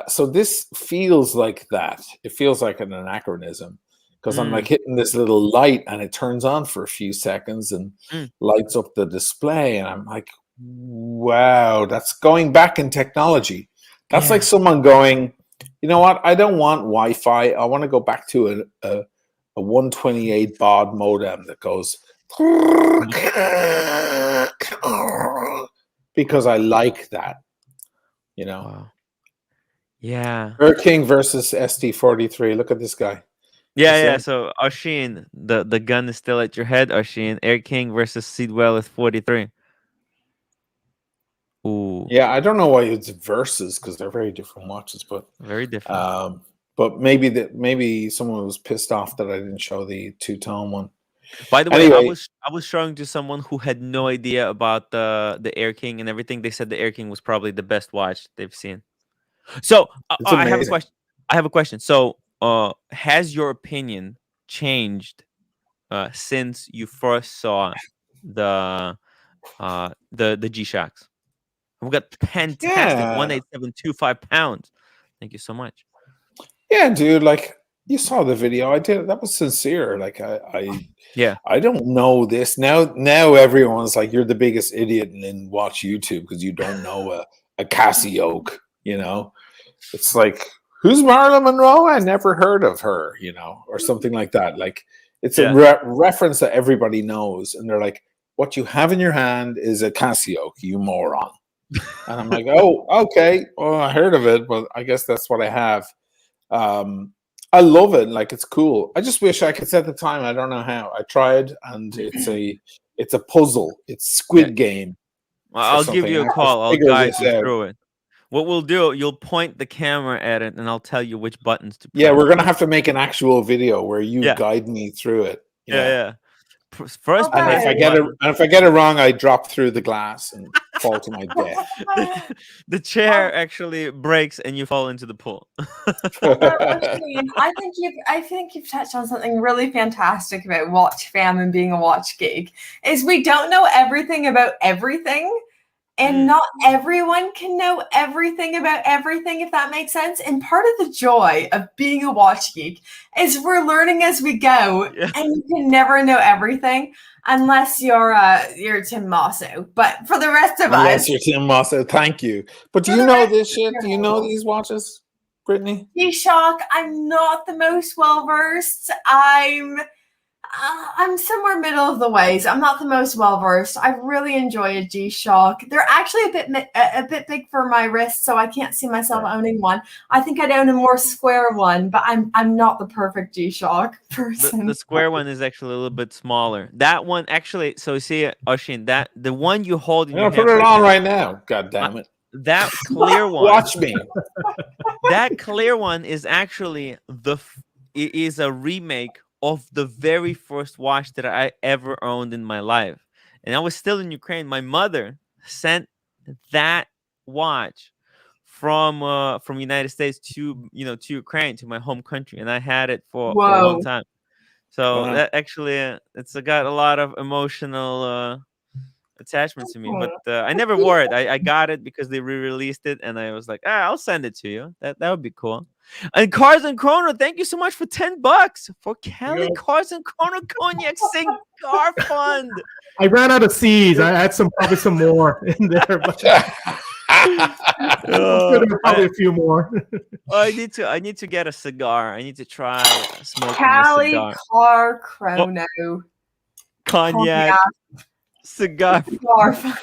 So this feels like that. It feels like an anachronism because I'm like hitting this little light and it turns on for a few seconds and lights up the display. And I'm like, wow, that's going back in technology. That's like someone going, you know what? I don't want Wi-Fi. I want to go back to a 128 baud modem that goes because I like that, you know. Wow. Yeah. Air King versus ST43. Look at this guy. Yeah. So Oshin, the gun is still at your head, Oshin. Air King versus Seedwell with 43. Ooh. Yeah, I don't know why it's versus because they're very different watches, but very different. But maybe someone was pissed off that I didn't show the two-tone one. By the way, I was showing to someone who had no idea about the Air King and everything. They said the Air King was probably the best watch they've seen. So I have a question. So has your opinion changed since you first saw the G-Shocks. We got fantastic Yeah. 18725 pounds. Thank you so much. Yeah, dude. Like you saw the video. I did. That was sincere. Like I don't know this now. Now everyone's like, you're the biggest idiot and watch YouTube because you don't know a Casio. You know, it's like, who's Marilyn Monroe? I never heard of her. You know, or something like that. Like it's a reference that everybody knows, and they're like, what you have in your hand is a Casio, you moron. And I'm like, oh, okay. Well, I heard of it, but I guess that's what I have. I love it. Like, it's cool. I just wish I could set the time. I don't know how. I tried, and it's a puzzle. It's Squid Game. Well, I'll give you a call. I'll guide you through it. What we'll do, you'll point the camera at it, and I'll tell you which buttons to press. Yeah, we're gonna have to make an actual video where you guide me through it. Yeah. First, and if I get it wrong, I drop through the glass and fall to my death. The chair actually breaks and you fall into the pool. I think you've touched on something really fantastic about watch fam and being a watch geek. Is we don't know everything about everything. And not everyone can know everything about everything, if that makes sense. And part of the joy of being a watch geek is we're learning as we go, and you can never know everything unless you're Tim Mosso. But for the rest of us, you're Tim Mosso. Thank you. But do you know this shit? Do you know these watches, Brittany? G-Shock. I'm not the most well versed. I'm somewhere middle of the ways. I'm not the most well versed. I really enjoy a G-Shock. They're actually a bit big for my wrist, so I can't see myself owning one. I think I'd own a more square one, but I'm not the perfect G-Shock person. The square one is actually a little bit smaller. That one actually. So you see, Oshin, that the one you hold in your hand. Put it on right now. God damn it! That clear one. Watch me. That clear one is actually it is a remake of the very first watch that I ever owned in my life. And I was still in Ukraine. My mother sent that watch from United States to Ukraine, to my home country, and I had it for a long time. So that actually it's got a lot of emotional attachment to me. But I never wore it. I got it because they re-released it, and I was like, I'll send it to you. That would be cool. And Cars and Chrono, thank you so much for $10 for Cali Cars and Chrono Cognac Cigar Fund. I ran out of C's. I had probably some more in there, but probably a few more. I need to get a cigar. I need to try smoking Cali a cigar. Car Chrono Cognac Cigar Fund.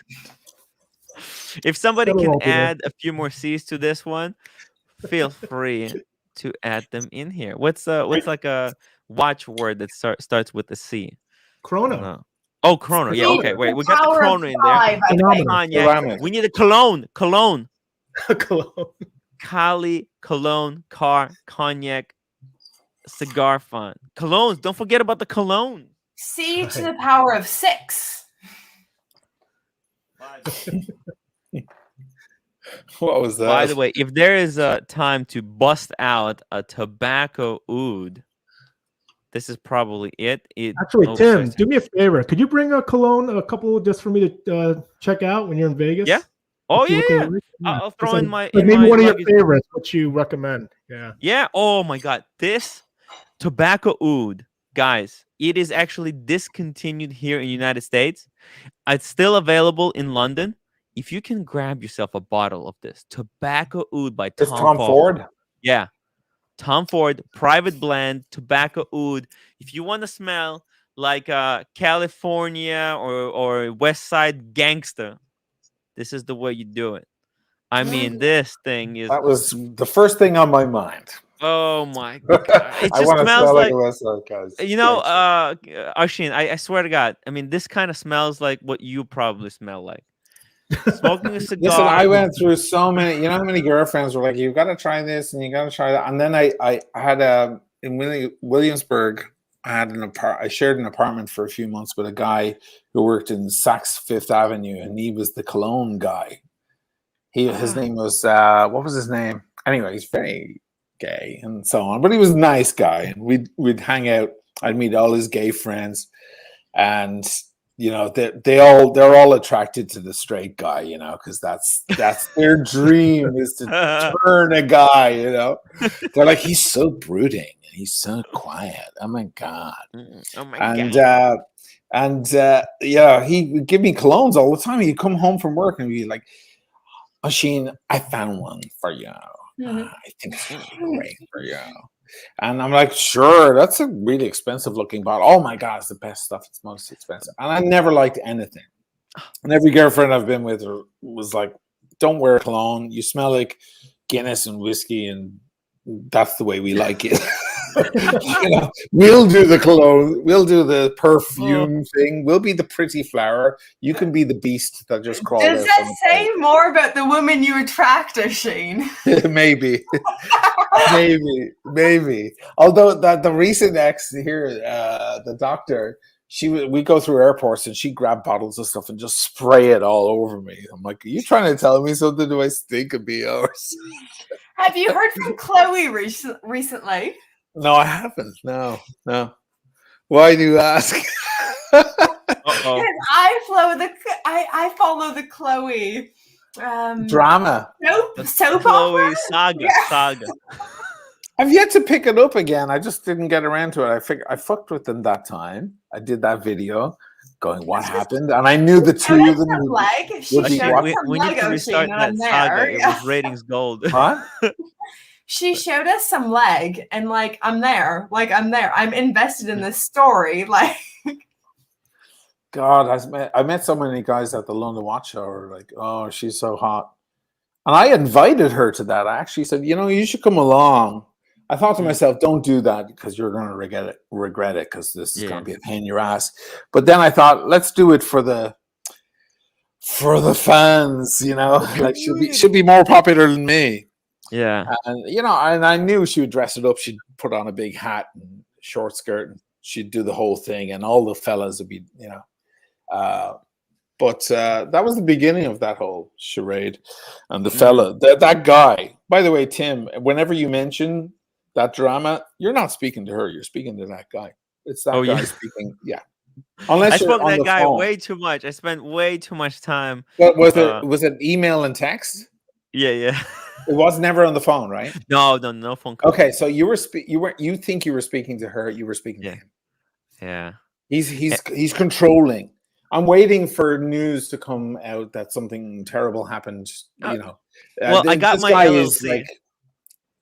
If somebody can add a few more C's to this one, feel free to add them in here. What's like a watch word that starts with a C? Chrono. Oh, Chrono. Yeah. Okay. Wait. We got the Chrono in there. Cognac. We need a cologne. Cologne. Cali Cologne Car Cognac Cigar Fund. Colognes. Don't forget about the cologne. C to the power of 6. What was that? By the way, if there is a time to bust out a tobacco oud, this is probably it. Actually, Tim, do me a favor. Could you bring a cologne, a couple, just for me to check out when you're in Vegas? Yeah. Oh yeah. I'll throw in my maybe one of your favorites. What you recommend? Yeah. Yeah. Oh my God, this tobacco oud, guys. It is actually discontinued here in the United States. It's still available in London. If you can grab yourself a bottle of this tobacco oud by Tom Ford. Yeah. Tom Ford, private blend, tobacco oud. If you want to smell like California or West Side gangster, this is the way you do it. I mean, this thing is... That was the first thing on my mind. Oh my God. It just smells like Arshin, I swear to God, I mean, this kind of smells like what you probably smell like. Smoking a cigar. Listen, I went through so many. You know how many girlfriends were like, "You got to try this and you got to try that." And then I had in Williamsburg. I shared an apartment for a few months with a guy who worked in Saks Fifth Avenue, and he was the cologne guy. His name was what was his name? Anyway, he's very gay and so on, but he was a nice guy, and we'd hang out. I'd meet all his gay friends, and you know, they're all attracted to the straight guy, you know, because that's their dream is to turn a guy, you know. They're like, he's so brooding and he's so quiet. Oh my god. Oh my And god. yeah, he would give me colognes all the time. He'd come home from work and be like, Oisin, I found one for you. I think it's really great for you. And I'm like, sure, that's a really expensive looking bottle. Oh my god, it's the best stuff. It's most expensive. And I never liked anything. And every girlfriend I've been with was like, don't wear cologne. You smell like Guinness and whiskey, and that's the way we like it. You know, we'll do the cologne, we'll do the perfume thing, we'll be the pretty flower, you can be the beast that just crawled Does that say more about the woman you attract, Oisin? maybe maybe although the recent ex here, the doctor, we go through airports and she grab bottles of stuff and just spray it all over me. I'm like, are you trying to tell me something? Do I stink of yours? Have you heard from Chloe recently? No, I haven't. No. Why do you ask? Because I follow the Chloe drama. Soap Chloe opera? saga. I've yet to pick it up again. I just didn't get around to it. I fucked with them that time. I did that video going, what happened? And I knew the two of them would be we need to restart that saga. It was ratings gold. Huh? She showed us some leg, and like I'm there. I'm invested in this story. Like, God, I met so many guys at the London Watch Show who were like, oh, she's so hot. And I invited her to that. I actually said, you know, you should come along. I thought to myself, don't do that because you're going to regret it because this is going to be a pain in your ass. But then I thought, let's do it for the fans, you know, like she'll be more popular than me. Yeah. And, you know, and I knew she would dress it up. She'd put on a big hat and short skirt and she'd do the whole thing. And all the fellas would be, you know, but that was the beginning of that whole charade. And the fella, that guy, by the way, Tim, whenever you mention that drama, you're not speaking to her. You're speaking to that guy. It's that guy speaking. Yeah. Unless I spoke to that guy phone. way too much. I spent way too much time. But was it email and text? Yeah. It was never on the phone, right? No phone call. Okay, so you think you were speaking to her, you were speaking to him. Yeah. He's controlling. I'm waiting for news to come out that something terrible happened, you know. Well, I got my LLC.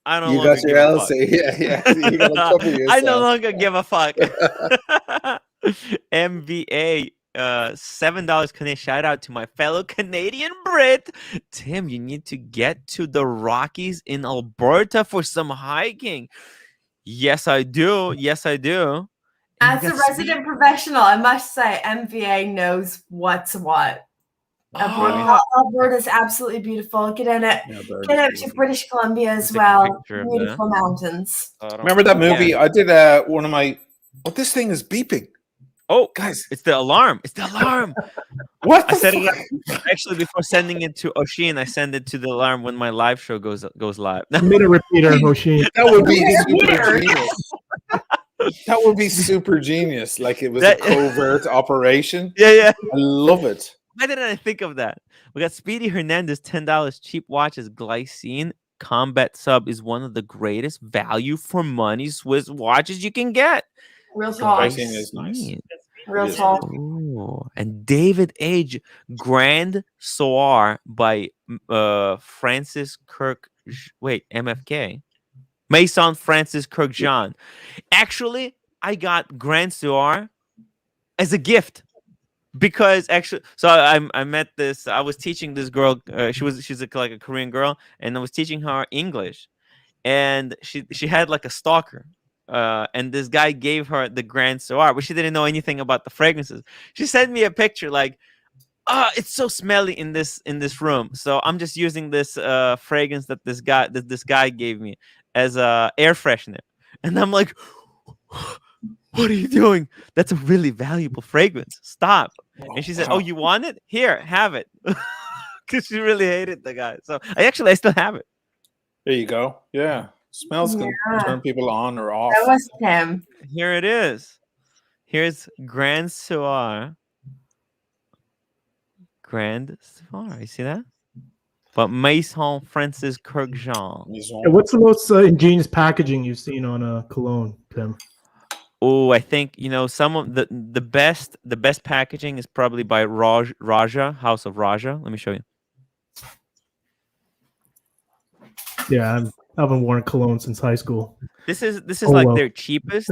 I don't you got your LLC. Yeah. You gotta cover yourself. I no longer give a fuck. MVA, $7 Canadian. Shout out to my fellow Canadian Brit. Tim, you need to get to the Rockies in Alberta for some hiking. Yes, I do. As a resident professional, I must say MVA knows what's what. Alberta's absolutely beautiful. Get out to British Columbia as well. Beautiful mountains. Remember that movie? I did one of my. Oh, this thing is beeping. Oh, guys, it's the alarm. What? I said it actually before sending it to Oisin. I send it to the alarm when my live show goes live. Minute repeater, Oisin. That would be super genius. That would be super genius. Like it was a covert operation. Yeah. I love it. Why didn't I think of that? We got Speedy Hernandez, $10 cheap watches. Glycine Combat Sub is one of the greatest value for money Swiss watches you can get. Real talk. Glycine is nice. Real talk. Ooh. And David Age Grand Soir by Francis Kirk. Wait, MFK. Maison Francis Kirk Jean. Actually, I got Grand Soir as a gift. Because actually, so I met this. I was teaching this girl. She's like a Korean girl, and I was teaching her English, and she had like a stalker, and this guy gave her the Grand Soir, but she didn't know anything about the fragrances. She sent me a picture like, it's so smelly in this room, so I'm just using this fragrance that this guy gave me as a air freshener, and I'm like, what are you doing? That's a really valuable fragrance. Stop. And she said, oh, you want it? Here, have it. Because she really hated the guy. So I still have it. There you go. Yeah. Smells can turn people on or off. That was him. Here it is. Here's Grand Soir. Grand Soir. You see that? But Maison Francis Kurkjean. And what's the most ingenious packaging you've seen on a cologne, Tim? Oh, I think some of the best packaging is probably by Raja, House of Raja. Let me show you. Yeah, I haven't worn cologne since high school. This is like their cheapest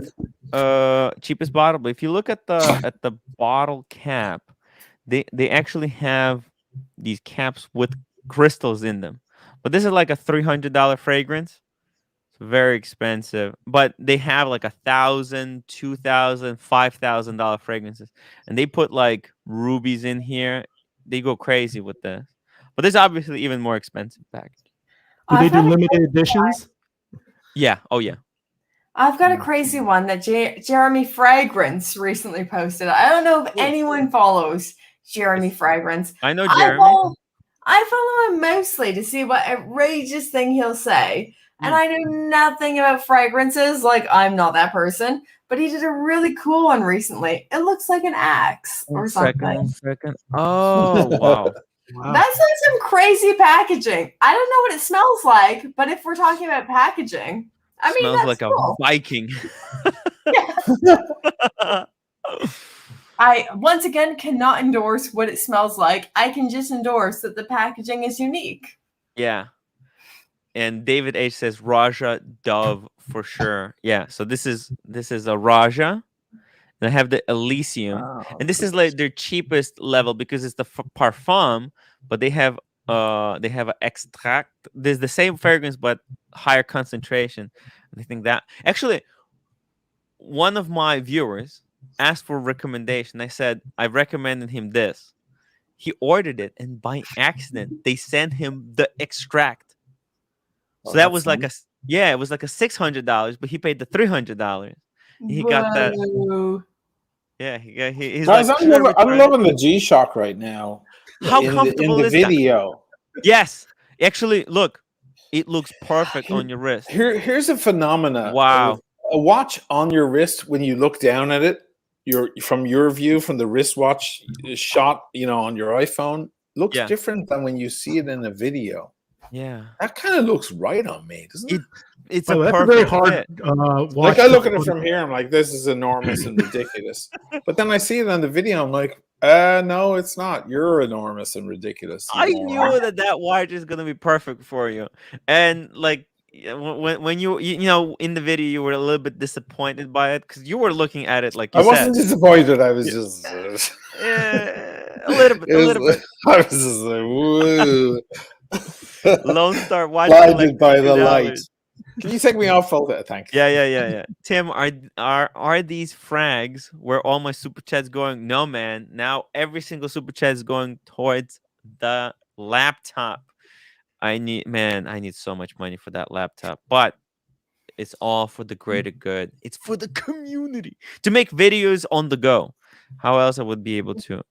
bottle. But if you look at the bottle cap, they actually have these caps with crystals in them. But this is like a $300 fragrance. It's very expensive. But they have like $1,000, $2,000, $5,000 fragrances, and they put like rubies in here. They go crazy with this. But there's obviously even more expensive package. Do they do limited editions? Yeah. Oh, yeah. I've got a crazy one that Jeremy Fragrance recently posted. I don't know if anyone follows Jeremy Fragrance. I know Jeremy. I follow him mostly to see what outrageous thing he'll say. And I know nothing about fragrances. Like, I'm not that person. But he did a really cool one recently. It looks like an axe or something. Second. Oh, wow. Wow. That's like some crazy packaging. I don't know what it smells like, but if we're talking about packaging, I mean, smells that's like cool. a Viking. I once again cannot endorse what it smells like. I can just endorse that the packaging is unique. Yeah. And David H says Raja Dove for sure. Yeah. So this is a Raja. And I have the Elysium. And this is like their cheapest level because it's the parfum, but they have an extract. There's the same fragrance but higher concentration. And I think that actually one of my viewers asked for a recommendation. I said I recommended him this. He ordered it, and by accident they sent him the extract. So that was like it was like a $600, but he paid the $300. He got that. Yeah, he's Guys, like, I'm loving the G-Shock right now. How comfortable in the is video? That? Yes, actually, look, it looks perfect on your wrist. Here's a phenomena. Wow, a watch on your wrist when you look down at it, from your view from the wristwatch shot, on your iPhone, looks different than when you see it in a video. Yeah, that kind of looks right on me, doesn't it? It's a very hard like I look at it from here, I'm like, this is enormous and ridiculous. But then I see it on the video, I'm like, no, it's not. You're enormous and ridiculous. I knew that watch is gonna be perfect for you, and like when you in the video you were a little bit disappointed by it because you were looking at it like you I wasn't disappointed. I was just a little bit. I was just like, woo. Lone Star watch blinded by the light. Can you take me off photo? Thanks. Yeah. Tim, are these frags where all my super chats going? No, man. Now every single super chat is going towards the laptop. I need so much money for that laptop, but it's all for the greater good. It's for the community to make videos on the go. How else I would be able to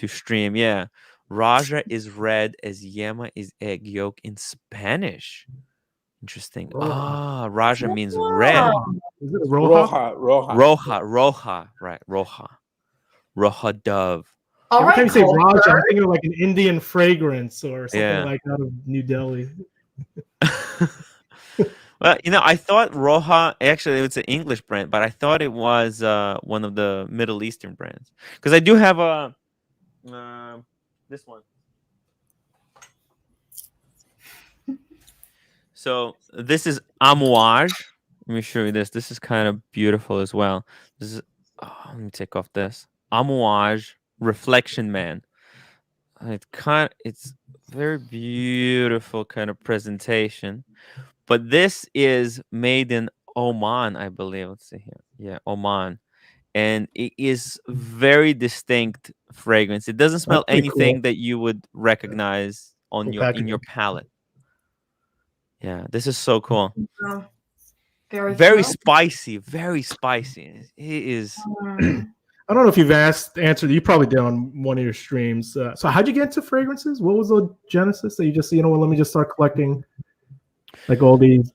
stream? Yeah. Raja is red as Yema is egg yolk in Spanish. Interesting. Raja means red. Is it Roja? Roja. Right. Roja dove. Every time you say Raja, I'm thinking of like an Indian fragrance or something like out of New Delhi. Well, I thought Roja, actually it's an English brand, but I thought it was one of the Middle Eastern brands. Because I do have this one. So this is Amouage. Let me show you this. This is kind of beautiful as well. This is let me take off this. Amouage Reflection Man. It's very beautiful kind of presentation. But this is made in Oman, I believe. Let's see here. Yeah, Oman. And it is very distinct fragrance. It doesn't smell anything that you would recognize on in your palate. Yeah, this is so cool. Very spicy. Very spicy. It is. I don't know if you've answered. You probably did on one of your streams. So how'd you get into fragrances? What was the genesis that you just let me just start collecting like all these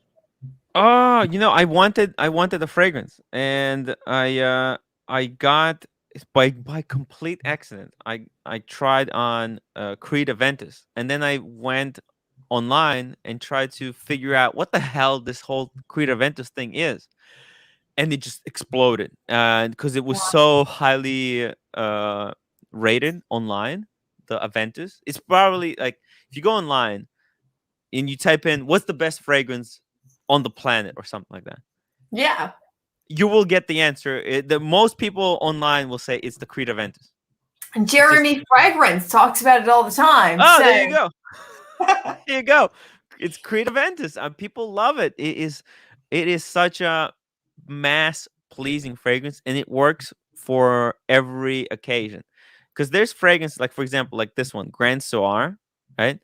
Oh, I wanted a fragrance, and I got by complete accident. I tried on Creed Aventus, and then I went online and tried to figure out what the hell this whole Creed Aventus thing is, and it just exploded, because it was so highly rated online. The Aventus, it's probably like if you go online and you type in what's the best fragrance on the planet or something like that, Yeah. you will get the answer. The most people online will say it's the Creed Aventus. And Jeremy Fragrance talks about it all the time. Oh, so. there you go. There you go. It's Creed Aventus. People love it. It is such a mass pleasing fragrance, and it works for every occasion. Because there's fragrance like, for example, like this one, Grand Soir, right?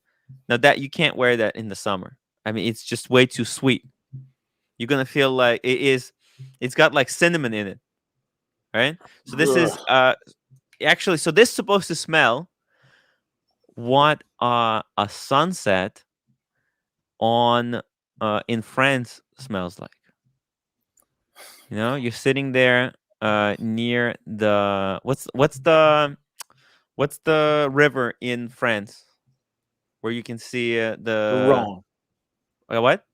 Now that you can't wear that in the summer. I mean, it's just way too sweet. You're gonna feel like it's got like cinnamon in it, right? So this is actually, so this is supposed to smell what a sunset on in France smells like. You're sitting there near the what's the river in France where you can see The Rhone. What?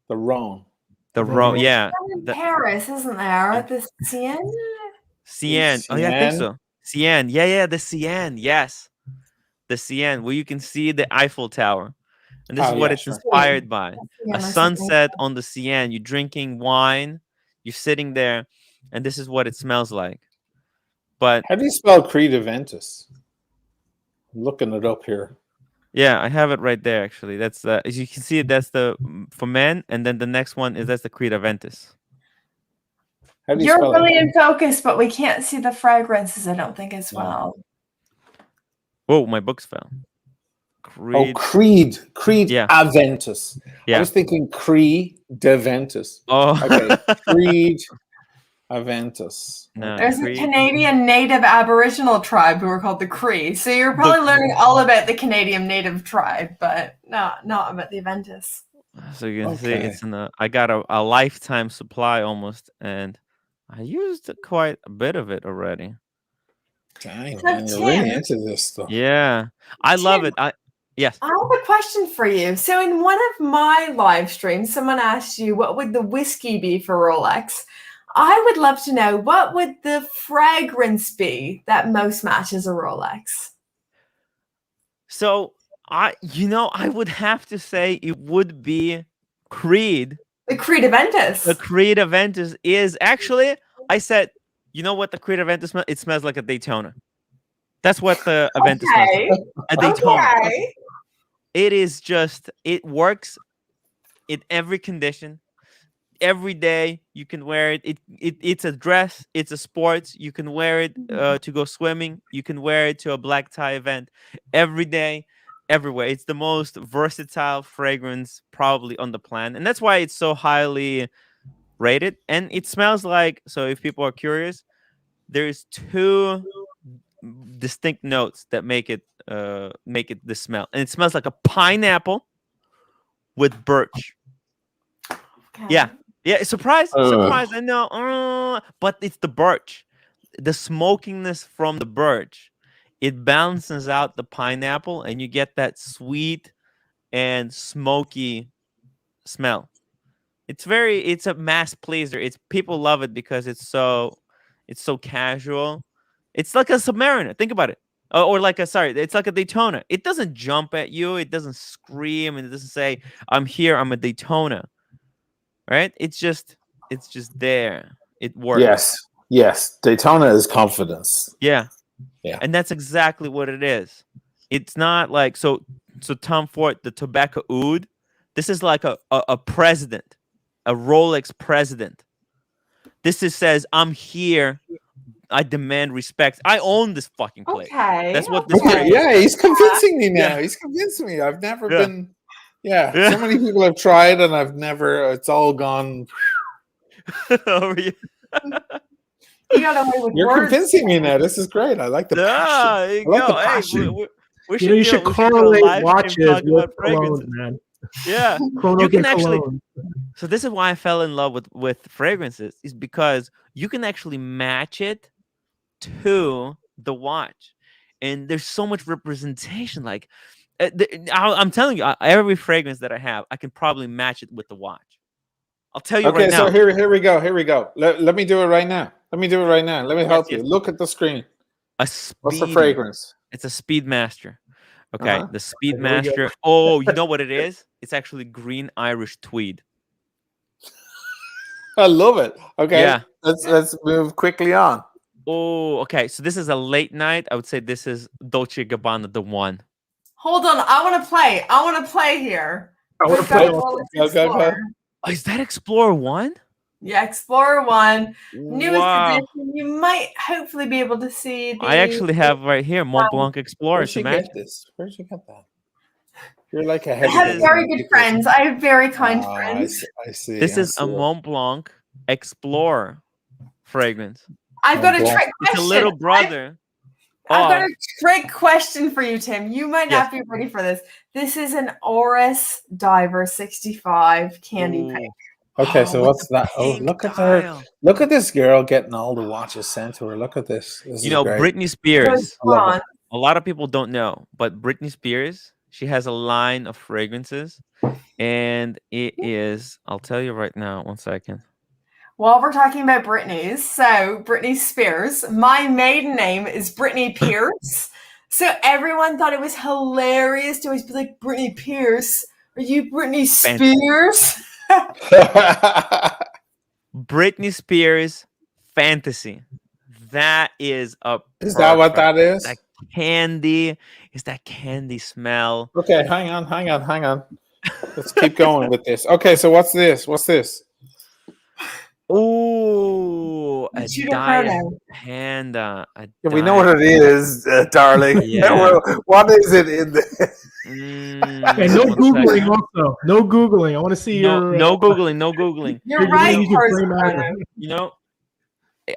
The Rhone. The Rhone, yeah. In Paris, isn't there? The Seine? Seine. Oh, yeah, I think so. Seine. Yeah, the Seine. Yes. The Seine, where you can see the Eiffel Tower. And this is what it's inspired by. A sunset on the Seine. You're drinking wine. You're sitting there. And this is what it smells like. But how do you spell Creed Aventus? I'm looking it up here. Yeah, I have it right there, actually. That's as you can see, that's the for men. And then the next one that's the Creed Aventus. You're really in focus, but we can't see the fragrances, I don't think, as well. Whoa, my books fell. Creed Aventus. Yeah. I was thinking Creed Deventus. Oh, okay. Creed Aventus. No, There's a Canadian Native Aboriginal tribe who are called the Cree. So you're probably learning all about the Canadian Native tribe, but not about the Aventus. So you can see it's I got a lifetime supply almost, and I used quite a bit of it already. Dang, man, you're really into this stuff. Yeah, I love it. Yes. I have a question for you. So in one of my live streams, someone asked you, what would the whiskey be for Rolex? I would love to know, what would the fragrance be that most matches a Rolex? So I would have to say it would be Creed. The Creed Aventus. The Creed Aventus is actually, I said, you know what the Creed Aventus smells? It smells like a Daytona. That's what the Aventus smells like. A Daytona. Okay. It is just, it works in every condition. Every day you can wear it. It's a dress. It's a sports. You can wear it to go swimming. You can wear it to a black tie event. Every day, everywhere. It's the most versatile fragrance probably on the planet, and that's why it's so highly rated. And it smells like, so if people are curious, there's two distinct notes that make it the smell, and it smells like a pineapple with birch. Okay. Yeah, surprise, I know, but it's the birch, the smokiness from the birch. It balances out the pineapple, and you get that sweet and smoky smell. It's a mass pleaser. People love it because it's so casual. It's like a Submariner. Think about it. It's like a Daytona. It doesn't jump at you. It doesn't scream, and it doesn't say, "I'm here. I'm a Daytona." Right? It's just there. It works. Yes. Daytona is confidence. Yeah. Yeah. And that's exactly what it is. It's not like so Tom Ford, the tobacco oud. This is like a president, a Rolex president. This says, "I'm here. I demand respect. I own this fucking place." Okay. That's what this. Okay. Yeah, he's convincing me now. Yeah. He's convincing me. I've never been. Yeah, so many people have tried, and I've never. It's all gone. Oh, yeah. You got away with You're words. convincing me now. This is great. I like the passion. There you I like go. the passion. Hey, we should you should correlate watches with cologne, man. Yeah, Chronos you can and actually. cologne. So this is why I fell in love with fragrances, is because you can actually match it to the watch, and there's so much representation. Like, I'm telling you, every fragrance that I have, I can probably match it with the watch. I'll tell you right Okay, so now. here we go. Here we go. Let me do it right now. Let me do it right now. Let me Yes, help you. yes. Look at the screen. A What's the speed. fragrance? It's a Speedmaster. Okay, Uh-huh. the Here we go. Speedmaster. Oh, you know what it is? It's actually green Irish tweed. I love it. Okay, Yeah. let's move quickly on. Oh, okay. So this is a late night. I would say this is Dolce & Gabbana, the one. Hold on, I want to play. I want to play here. I want We've to play got also. Rolex Go, go, go. Explorer. Oh, is that Explorer 1? Yeah, Explorer 1. Newest Wow. edition. You might hopefully be able to see the. I actually have right here Mont Blanc Explorer. Where'd she get this? Where'd she get that? You're like a I heavy. have is- very good friends. I have very kind I friends. see. I see. This I is a see. Mont Blanc Explorer fragrance. I've got a Mont Blanc. trick It's a question. little brother. I've got of- a trick question for you, Tim. You might Yes. not be ready for this. This is an Oris Diver 65 candy Ooh. paint. Okay, so with what's the that? Oh, pink look at her. dial. Look at this girl getting all the watches sent to her. Look at this. This You is know, great. Britney Good Spears. I love bronze. it. A lot of people don't know, but Britney Spears, she has a line of fragrances, and it is, I'll tell you right now, 1 second. While we're talking about Britney's, so Britney Spears, my maiden name is Britney Pierce. So everyone thought it was hilarious to always be like, Britney Pierce, are you Britney Spears? Britney Spears Fantasy. That is a Is that what that is? That candy is that candy smell. Okay, hang on. Let's keep going with this. Okay, so what's this? What's this? Ooh, a Shoot a Diet photo. Panda. Yeah, we know what it is, darling. Yeah. Well, what is it in there? Hey, no 1 googling. second. Also, no googling. I want to see No, your. no googling, no googling. You're right, use your Carson brain Bruno. matter. You know,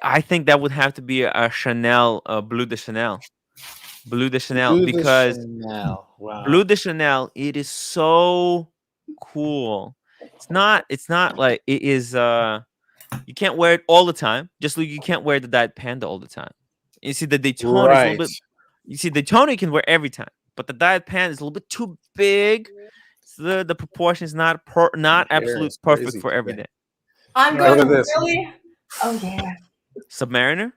I think that would have to be a Chanel, Blue de Chanel. Blue de Chanel, Blue de because Chanel. Wow. Blue de Chanel, it is so cool. It's not like it is you can't wear it all the time, just like you can't wear the Diet Panda all the time. You see the Daytona is a little bit, you see Daytona you can wear every time, but the Diet Panda is a little bit too big. So the proportion is not absolute is perfect crazy for every today. day. I'm Look going at this. really. Oh yeah. Submariner.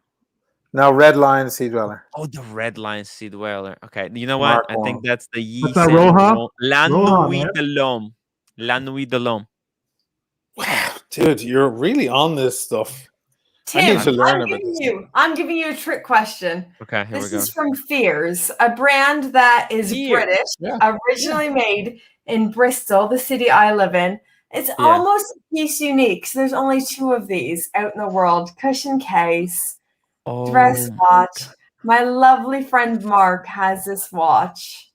Now, Red Lion Sea Dweller. Oh, the Red Lion Sea Dweller. Okay, you know what? Mark I think one. that's the What's that, Yves Saint Roja? Laurent. La Roja, Nuit man. de l'Homme. La Nuit de l'Homme. Wow, dude, you're really on this stuff. I Tim, need to learn about this. I'm giving you a trick question. Okay, here we This go. is from Fears, a brand that is Fears, British, yeah, originally made in Bristol, the city I live in. It's almost a piece unique. So there's only 2 of these out in the world. Cushion case, dress Oh, watch. My lovely friend Mark has this watch.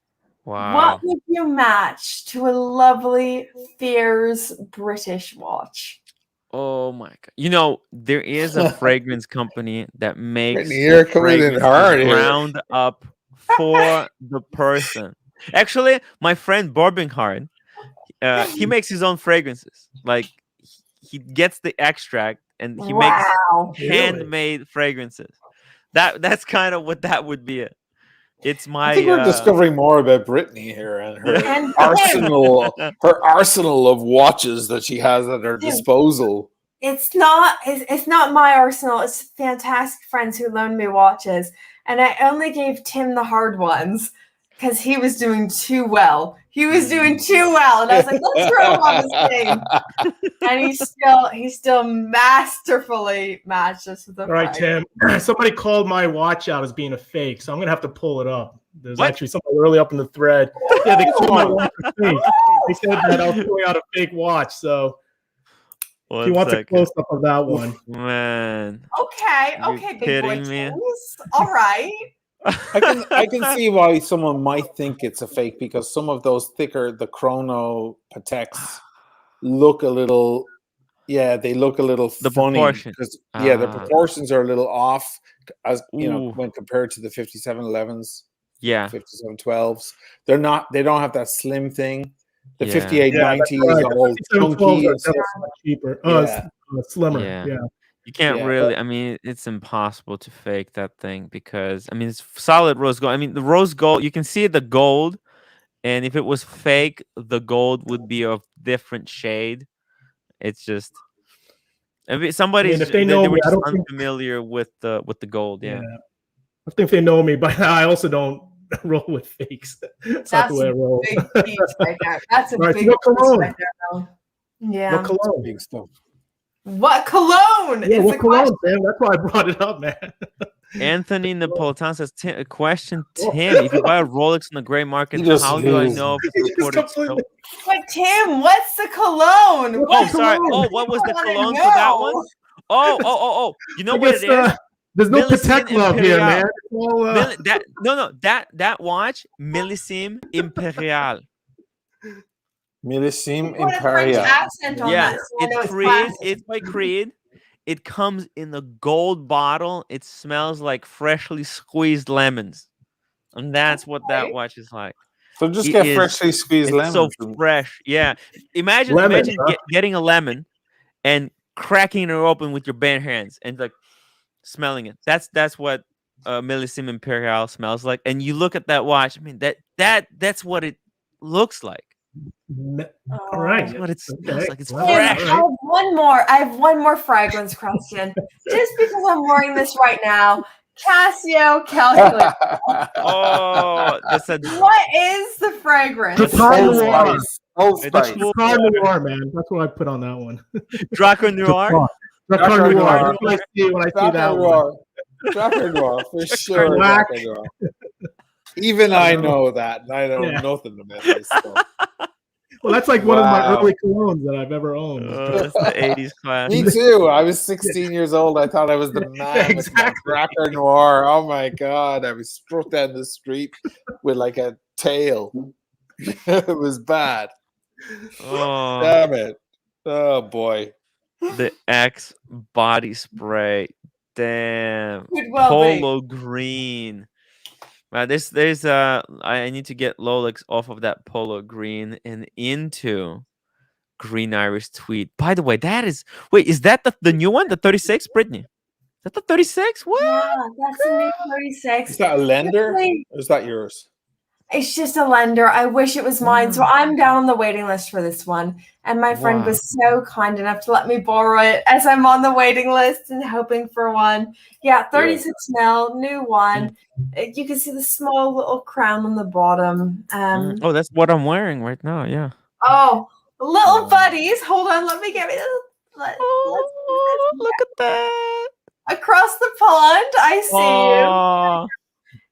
wow. What would you match to a lovely Fears British watch? Oh my god. You know, there is a fragrance company that makes Brittany, you're the coming in fragrances hard here. ground up for the person. Actually, my friend Borbinghard, he makes his own fragrances. Like he gets the extract and he makes Wow. handmade fragrances. That's kind of what that would be. It's I think we're my discovering more about Brittany here and her And arsenal, her arsenal of watches that she has at her disposal. it's not my arsenal. It's fantastic friends who loaned me watches, and I only gave Tim the hard ones because he was doing too well. He was doing too well, and I was like, "Let's throw him on the stage." And he still masterfully matched us with the. All right, Tim. Somebody called my watch out as being a fake, so I'm gonna have to pull it up. There's What? actually somebody early up in the thread. Yeah, they called my watch a fake. They said that I was pulling out a fake watch. So if you want a close up of that one, man. Okay, You're big boy kidding me? Tings. All right. I can see why someone might think it's a fake because some of those thicker, the Chrono Pateks look a little, they look a little The funny proportion. because the proportions are a little off as you know Ooh. when compared to the 5711s, Yeah. 5712s. They don't have that slim thing. The Yeah. 5890 that's is right. all 5712s chunky are and stuff. much cheaper. Yeah. Slimmer. Yeah. Yeah. You can't Yeah. really. I mean, it's impossible to fake that thing because I mean, it's solid rose gold. I mean, the rose gold. You can see the gold, and if it was fake, the gold would be of different shade. It's just. I mean, somebody's. if they They know were me, I just don't think. unfamiliar with the gold. Yeah. Yeah. I think they know me, but I also don't roll with fakes. That's not the That's way I a roll. big piece right there. That's a Right, big what piece cologne? right there, though. Yeah. What cologne? Big stuff. What cologne Yeah, is what the question? cologne, man? That's why I brought it up, man. Anthony Napolitan says, question, Oh. Tim. If you buy a Rolex on the gray market, He just how do I loses. know if it's He just reported completely- But Tim, what's the cologne? What's Oh, What sorry. cologne? Oh, what was the I wanna cologne for that know. one? Oh. You know I what guess, it is? there's no Millésime Patek love here, Imperial. man. It's all, That watch, Millésime Imperial. Millésime Put a French Imperial. accent on Yeah, that, so I know it's it's Creed. classic. It's by Creed. It comes in a gold bottle. It smells like freshly squeezed lemons, and that's what that Okay. watch is like. So just It get is- freshly squeezed It's so lemons. fresh. Yeah, imagine Lemons, huh? getting a lemon and cracking it open with your bare hands and like smelling it. That's what Millésime Imperial smells like. And you look at that watch. I mean that's what it looks like. all right. That's what it smells Okay. like. It's Well, fresh. I have one more. I have one more fragrance question. Just because I'm wearing this right now, Casio calculator. Oh, that's a What is the fragrance? The Time Old Noir. Spice. Old It's Spice. cool. Dracar Noir, man. That's what I put on that one. Draco Noir. Dracar Noir. Noir. That's what I see when I see that one. Dracar Noir, for sure. Black. Dracar Noir. Even I know that, and I know Yeah. nothing about this stuff. Well, that's like one of my Wow. early colognes that I've ever owned. That's the 80s class. Me too. I was 16 years old. I thought I was the man with my Exactly. Dracar Noir. Oh my god! I was struck down the street with like a tail. It was bad. Oh, Damn it! Oh boy. the X body spray. Damn. Could well be. Polo green. There's I need to get Rolex off of that polo green and into green iris tweed. By the way, is that the new one, the 36, Brittany? Is that the 36? What? Yeah, that's a new 36. Is that a lender? Typically, Or is that yours? It's just a lender. I wish it was mine. So I'm down on the waiting list for this one. And my friend Wow. was so kind enough to let me borrow it as I'm on the waiting list and hoping for one. Yeah, 36 mil, new one. You can see the small little crown on the bottom. Oh, that's what I'm wearing right now. Yeah. Oh, little buddies. Hold on. Let me get it. Oh, look at that. Across the pond. I see you. Oh,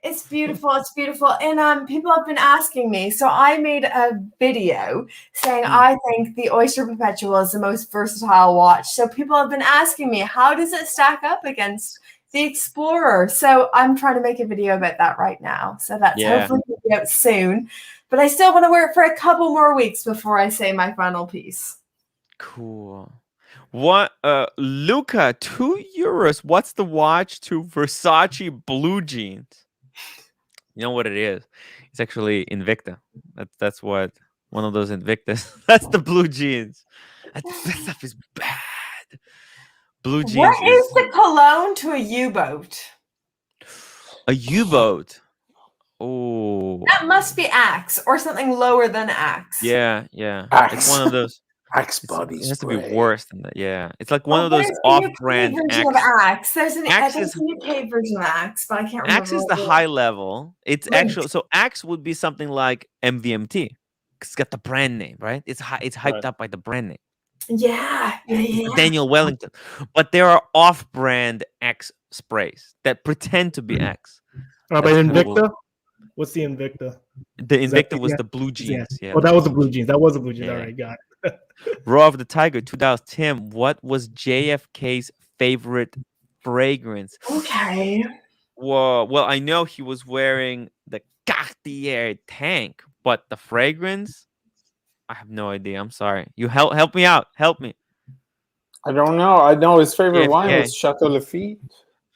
It's beautiful. It's beautiful. And people have been asking me. So I made a video saying I think the Oyster Perpetual is the most versatile watch. So people have been asking me, how does it stack up against the Explorer? So I'm trying to make a video about that right now. So that's hopefully going to be out soon. But I still want to wear it for a couple more weeks before I say my final piece. cool. What, Luca, €2. What's the watch to Versace blue jeans? You know what it is? It's actually Invicta. That's what one of those Invictas. That's the blue jeans. That stuff is bad. Blue jeans. What is the cologne to a U-boat? A U-boat? Oh. That must be Axe or something lower than Axe. Yeah. Axe. It's one of those. Axe body It has to spray. be worse than that. Yeah. It's like one of What those is the off-brand UK version of Axe. Axe. There's an Axe there's is- a UK version of Axe, but I can't remember. Axe is the what it high level. It's Right. actually so Axe would be something like MVMT. 'Cause it's got the brand name, right? It's hyped Right. up by the brand name. Yeah. Daniel Wellington. But there are off-brand Axe sprays that pretend to be Axe. But That's kinda Invicta? What's the Invicta? The Is that Invicta was the blue Yeah. jeans. Yeah. Oh, that was the blue jeans. That was the blue jeans. Yeah. All right, got it. Raw of the Tiger, 2000. Tim, what was JFK's favorite fragrance? Okay. Well, I know he was wearing the Cartier tank, but the fragrance, I have no idea. I'm sorry. You help me out. Help me. I don't know. I know his favorite wine JFK. was Chateau Lafite.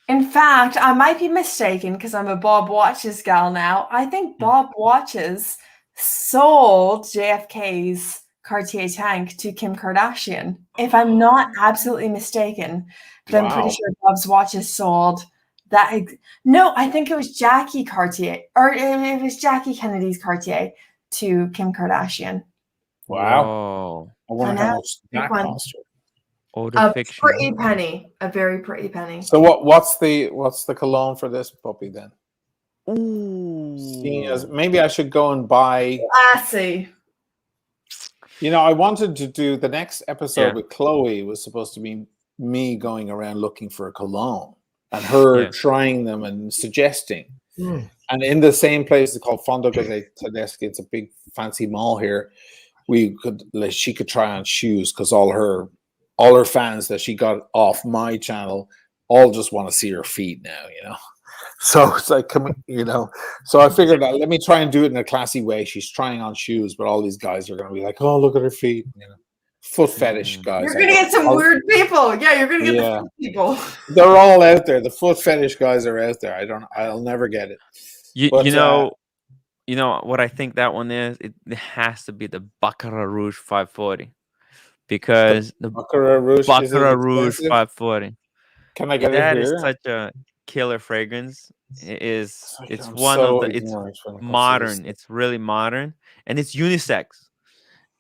In fact, I might be mistaken because I'm a Bob Watches gal now. I think Bob Watches sold JFK's Cartier tank to Kim Kardashian. If I'm not absolutely mistaken, but I'm pretty sure Bob's watches sold that. No, I think it was Jackie Cartier, or it was Jackie Kennedy's Cartier to Kim Kardashian. Wow. Whoa. I wonder how much that cost her. A pretty penny. A very pretty penny. So what's the cologne for this puppy then? Ooh. Seeing as maybe I should go and buy. Classy. You know, I wanted to do the next episode with Chloe was supposed to be me going around looking for a cologne and her trying them and suggesting. And in the same place, it's called Fondo Tedeschi. It's a big fancy mall here. She could try on shoes because all her fans that she got off my channel all just want to see her feet now, you know. So it's like, you know. So I figured out, let me try and do it in a classy way. She's trying on shoes, but all these guys are going to be like, "Oh, look at her feet," you know. Foot fetish guys. You're going to get some weird people. Yeah, you're going to get the foot people. They're all out there. The foot fetish guys are out there. I'll never get it. You know what I think that one is? It has to be the Baccarat Rouge 540 because the Baccarat Rouge 540. Can I get it That here? is such a killer fragrance. It's modern. It's really modern and it's unisex.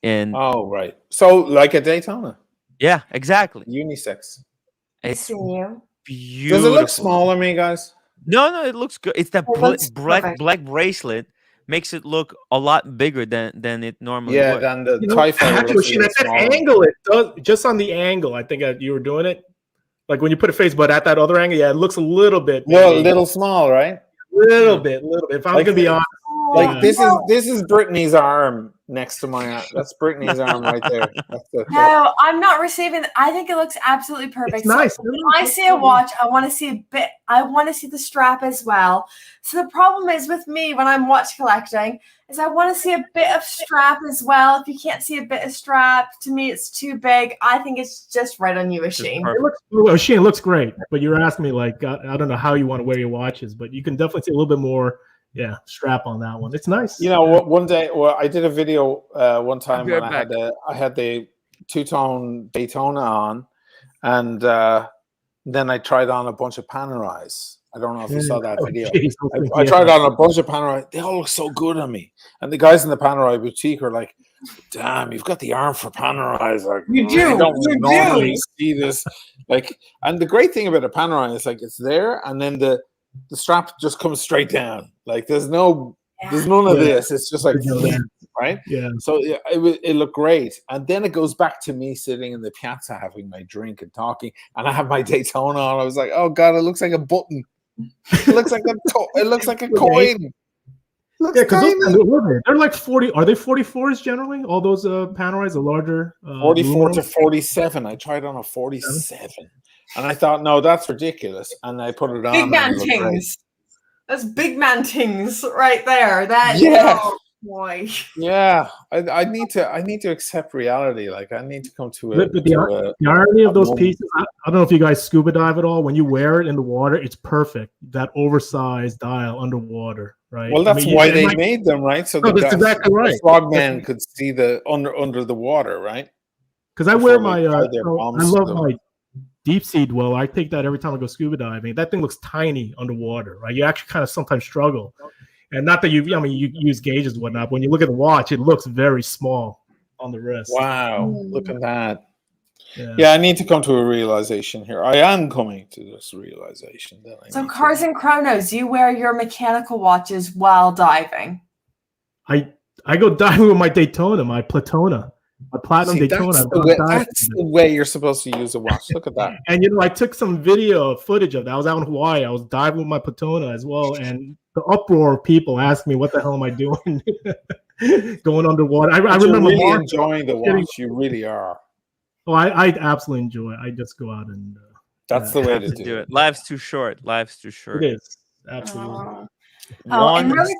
And right. So like a Daytona. Yeah, exactly. Unisex. It's beautiful. Does it look small on me, guys? No, it looks good. It's that black bracelet makes it look a lot bigger than it normally would. Than the Typhoon. At that angle, it does. Just on the angle, I think you were doing it. Like when you put a face, but at that other angle, it looks a little bit. Well, a little small, right? Little bit. If I'm gonna be honest, like this is Brittany's arm next to my arm. That's Brittany's arm right there. No, I'm not receiving. I think it looks absolutely perfect. It's nice. So when I see a watch, I want to see a bit. I want to see the strap as well. So the problem is with me when I'm watch collecting is I want to see a bit of strap as well. If you can't see a bit of strap, to me it's too big. I think it's just right on you, Oisin. Oisin looks great, but you're asking me like I don't know how you want to wear your watches, but you can definitely see a little bit more. Yeah, strap on that one. It's nice. You know, one day, I did a video one time when I had the two-tone Daytona on, and then I tried on a bunch of Panerais. I don't know if you saw that video. I tried on a bunch of Panerai. They all look so good on me. And the guys in the Panerai boutique are like, "Damn, you've got the arm for Panerai." Like, you do. I don't normally see this. Like, and the great thing about a Panerai is like it's there, and then the strap just comes straight down. Like there's none of this. It's just like right. Yeah. So it looked great, and then it goes back to me sitting in the piazza having my drink and talking, and I have my Daytona on. I was like, oh god, it looks like a button. It looks like it looks like a coin. Because they're like 40. Are they 44s generally? All those Panerais, the larger 44 to 47. I tried on a 47. And I thought, no, that's ridiculous. And I put it on. Big man things. That's big man things right there. Oh boy. Yeah. I need to accept reality. Like I need to come to it. The irony of those pieces, I don't know if you guys scuba dive at all. When you wear it in the water, it's perfect. That oversized dial underwater, right? Well, that's why they made them, right? So that's exactly right. The frogman could see the under the water, right? Because I wear my I love my deep sea dweller. I take that every time I go scuba diving. That thing looks tiny underwater, right? You actually kind of sometimes struggle, and not that you use gauges and whatnot. But when you look at the watch, it looks very small on the wrist. Wow, look at that. Yeah, I need to come to a realization here. I am coming to this realization. So, Cars and Chronos, you wear your mechanical watches while diving. I go diving with my Daytona, my Platona. A platinum Daytona. That's the way you're supposed to use a watch. Look at that. And I took some video footage of that. I was out in Hawaii. I was diving with my Platona as well, and the uproar of people asked me, "What the hell am I doing?" Going underwater. I remember really enjoying the watch. You really are. Oh, I absolutely enjoy it. I just go out and. That's the way to do it. Life's too short. It is absolutely. And really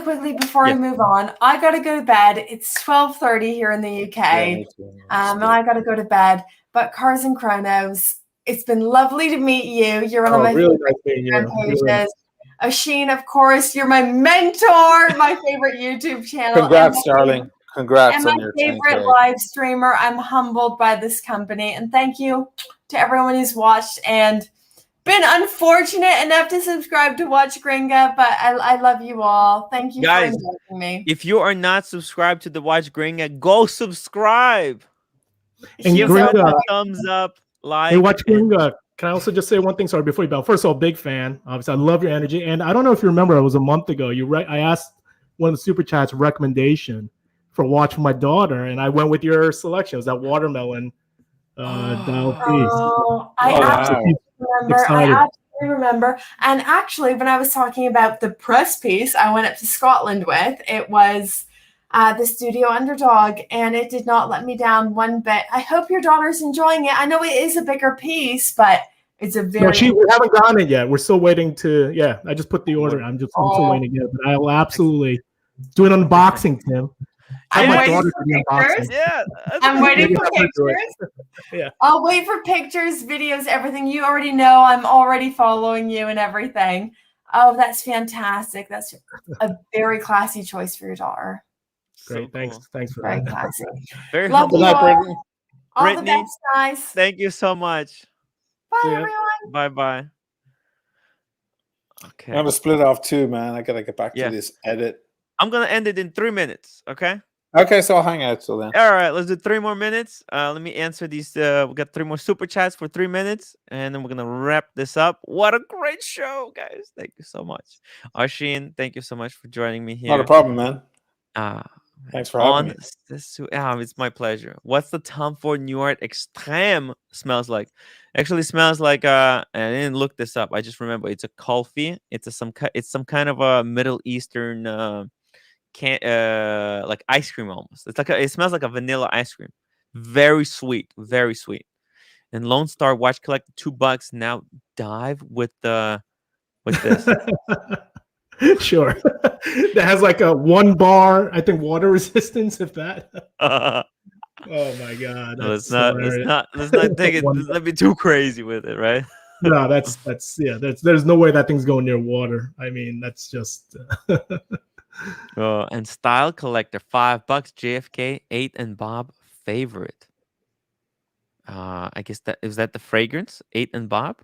quickly before I move on, I gotta go to bed. It's 12:30 here in the UK, and I gotta go to bed. But Cars and Chronos, it's been lovely to meet you. You're one of my favorite pages. Oisin, of course, you're my mentor, my favorite YouTube channel. Congrats, darling. Congrats and my on your favorite 10K. live streamer. I'm humbled by this company. And thank you to everyone who's watched and been unfortunate enough to subscribe to Watch Gringa, but I love you all. Thank you Guys, for inviting me. If you are not subscribed to the Watch Gringa, go subscribe. And Give Gringa, them a thumbs up, like. Hey, Watch Gringa. Can I also just say one thing? Sorry, before you bow. First of all, big fan. Obviously, I love your energy. And I don't know if you remember, it was a month ago. I asked one of the super chats recommendation for watch for my daughter, and I went with your selection. It was that watermelon dial piece. I absolutely remember. Excited. I absolutely remember. And actually, when I was talking about the press piece I went up to Scotland with, it was the Studio Underdog, and it did not let me down one bit. I hope your daughter's enjoying it. I know it is a bigger piece, but it's a very... No, we haven't gotten it yet. We're still waiting to... Yeah, I just put the order. I'm still waiting to get it, but I will absolutely do an unboxing, Tim. I'm waiting for pictures. Yeah, I'm waiting for pictures. Yeah. I'll wait for pictures, videos, everything. You already know I'm already following you and everything. Oh, that's fantastic. That's a very classy choice for your daughter. Great. So Thanks. cool. Thanks for Very that. classy. Very Love humble. you all. Brittany. All the Brittany, best, guys. Thank you so much. Bye, See ya. everyone. Bye-bye. Okay. I'm gonna split off too, man. I gotta get back Yeah. to this edit. I'm going to end it in 3 minutes, okay? Okay, so I'll hang out till then. All right, let's do 3 more minutes. Let me answer these. We got 3 more super chats for 3 minutes, and then we're gonna wrap this up. What a great show, guys! Thank you so much, Oisin. Thank you so much for joining me here. Not a problem, man. Thanks for having me. It's my pleasure. What's the Tom Ford New York Extreme smells like? Actually, smells like I didn't look this up. I just remember it's a kulfi. It's some kind of a Middle Eastern like ice cream almost. It smells like a vanilla ice cream. Very sweet, very sweet. And Lone Star Watch collected $2. Now dive with this. Sure. That has like a 1 bar, I think, water resistance, if that. Oh my god. No, let's not take it. Let's not be too crazy with it, right? No, there's no way that thing's going near water. I mean, that's just And Style Collector, $5. JFK 8 and Bob favorite. I guess that the fragrance 8 and Bob.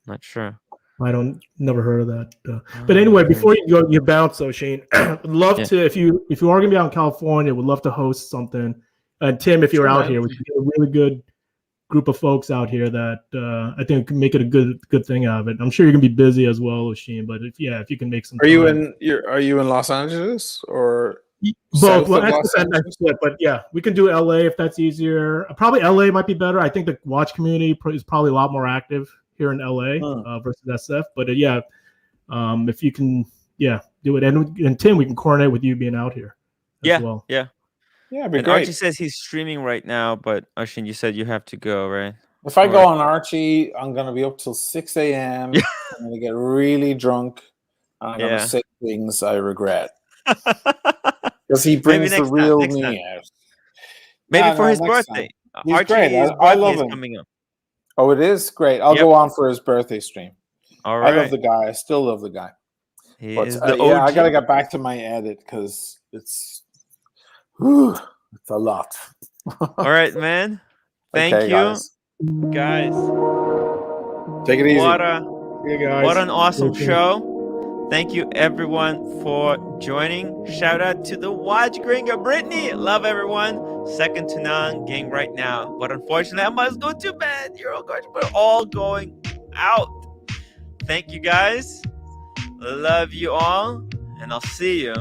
Not sure. I never heard of that. But anyway, before you go, you bounce, so Shane. Would love to if you are gonna be out in California, would love to host something. And Tim, if you're out here, we could get a really good group of folks out here that I think can make it a good thing out of it. I'm sure you're gonna be busy as well, Shane. But if you can make some. Are you in Los Angeles or both? Well, but yeah, we can do LA if that's easier. Probably LA might be better. I think the watch community is probably a lot more active here in LA versus SF. But if you can, do it. And Tim, we can coordinate with you being out here. As well. Yeah. Yeah, be and great. Archie says he's streaming right now, but Oisin, you said you have to go, right? If I go on Archie, I'm gonna be up till 6 a.m. I'm gonna get really drunk. And I'm gonna say things I regret. Because he brings the real me out. Maybe for his birthday. He's great. I love him. Coming up. Oh, it is great. I'll go on for his birthday stream. All right. I love the guy. I still love the guy. Is I gotta get back to my edit because it's a lot. All right, man. Thank you, guys. Take it easy. What an awesome show. Thank you, everyone, for joining. Shout out to the Watch Gringa, Brittany. Love everyone. Second to none, game right now. But unfortunately, I must go to bed. We're all going out. Thank you, guys. Love you all, and I'll see you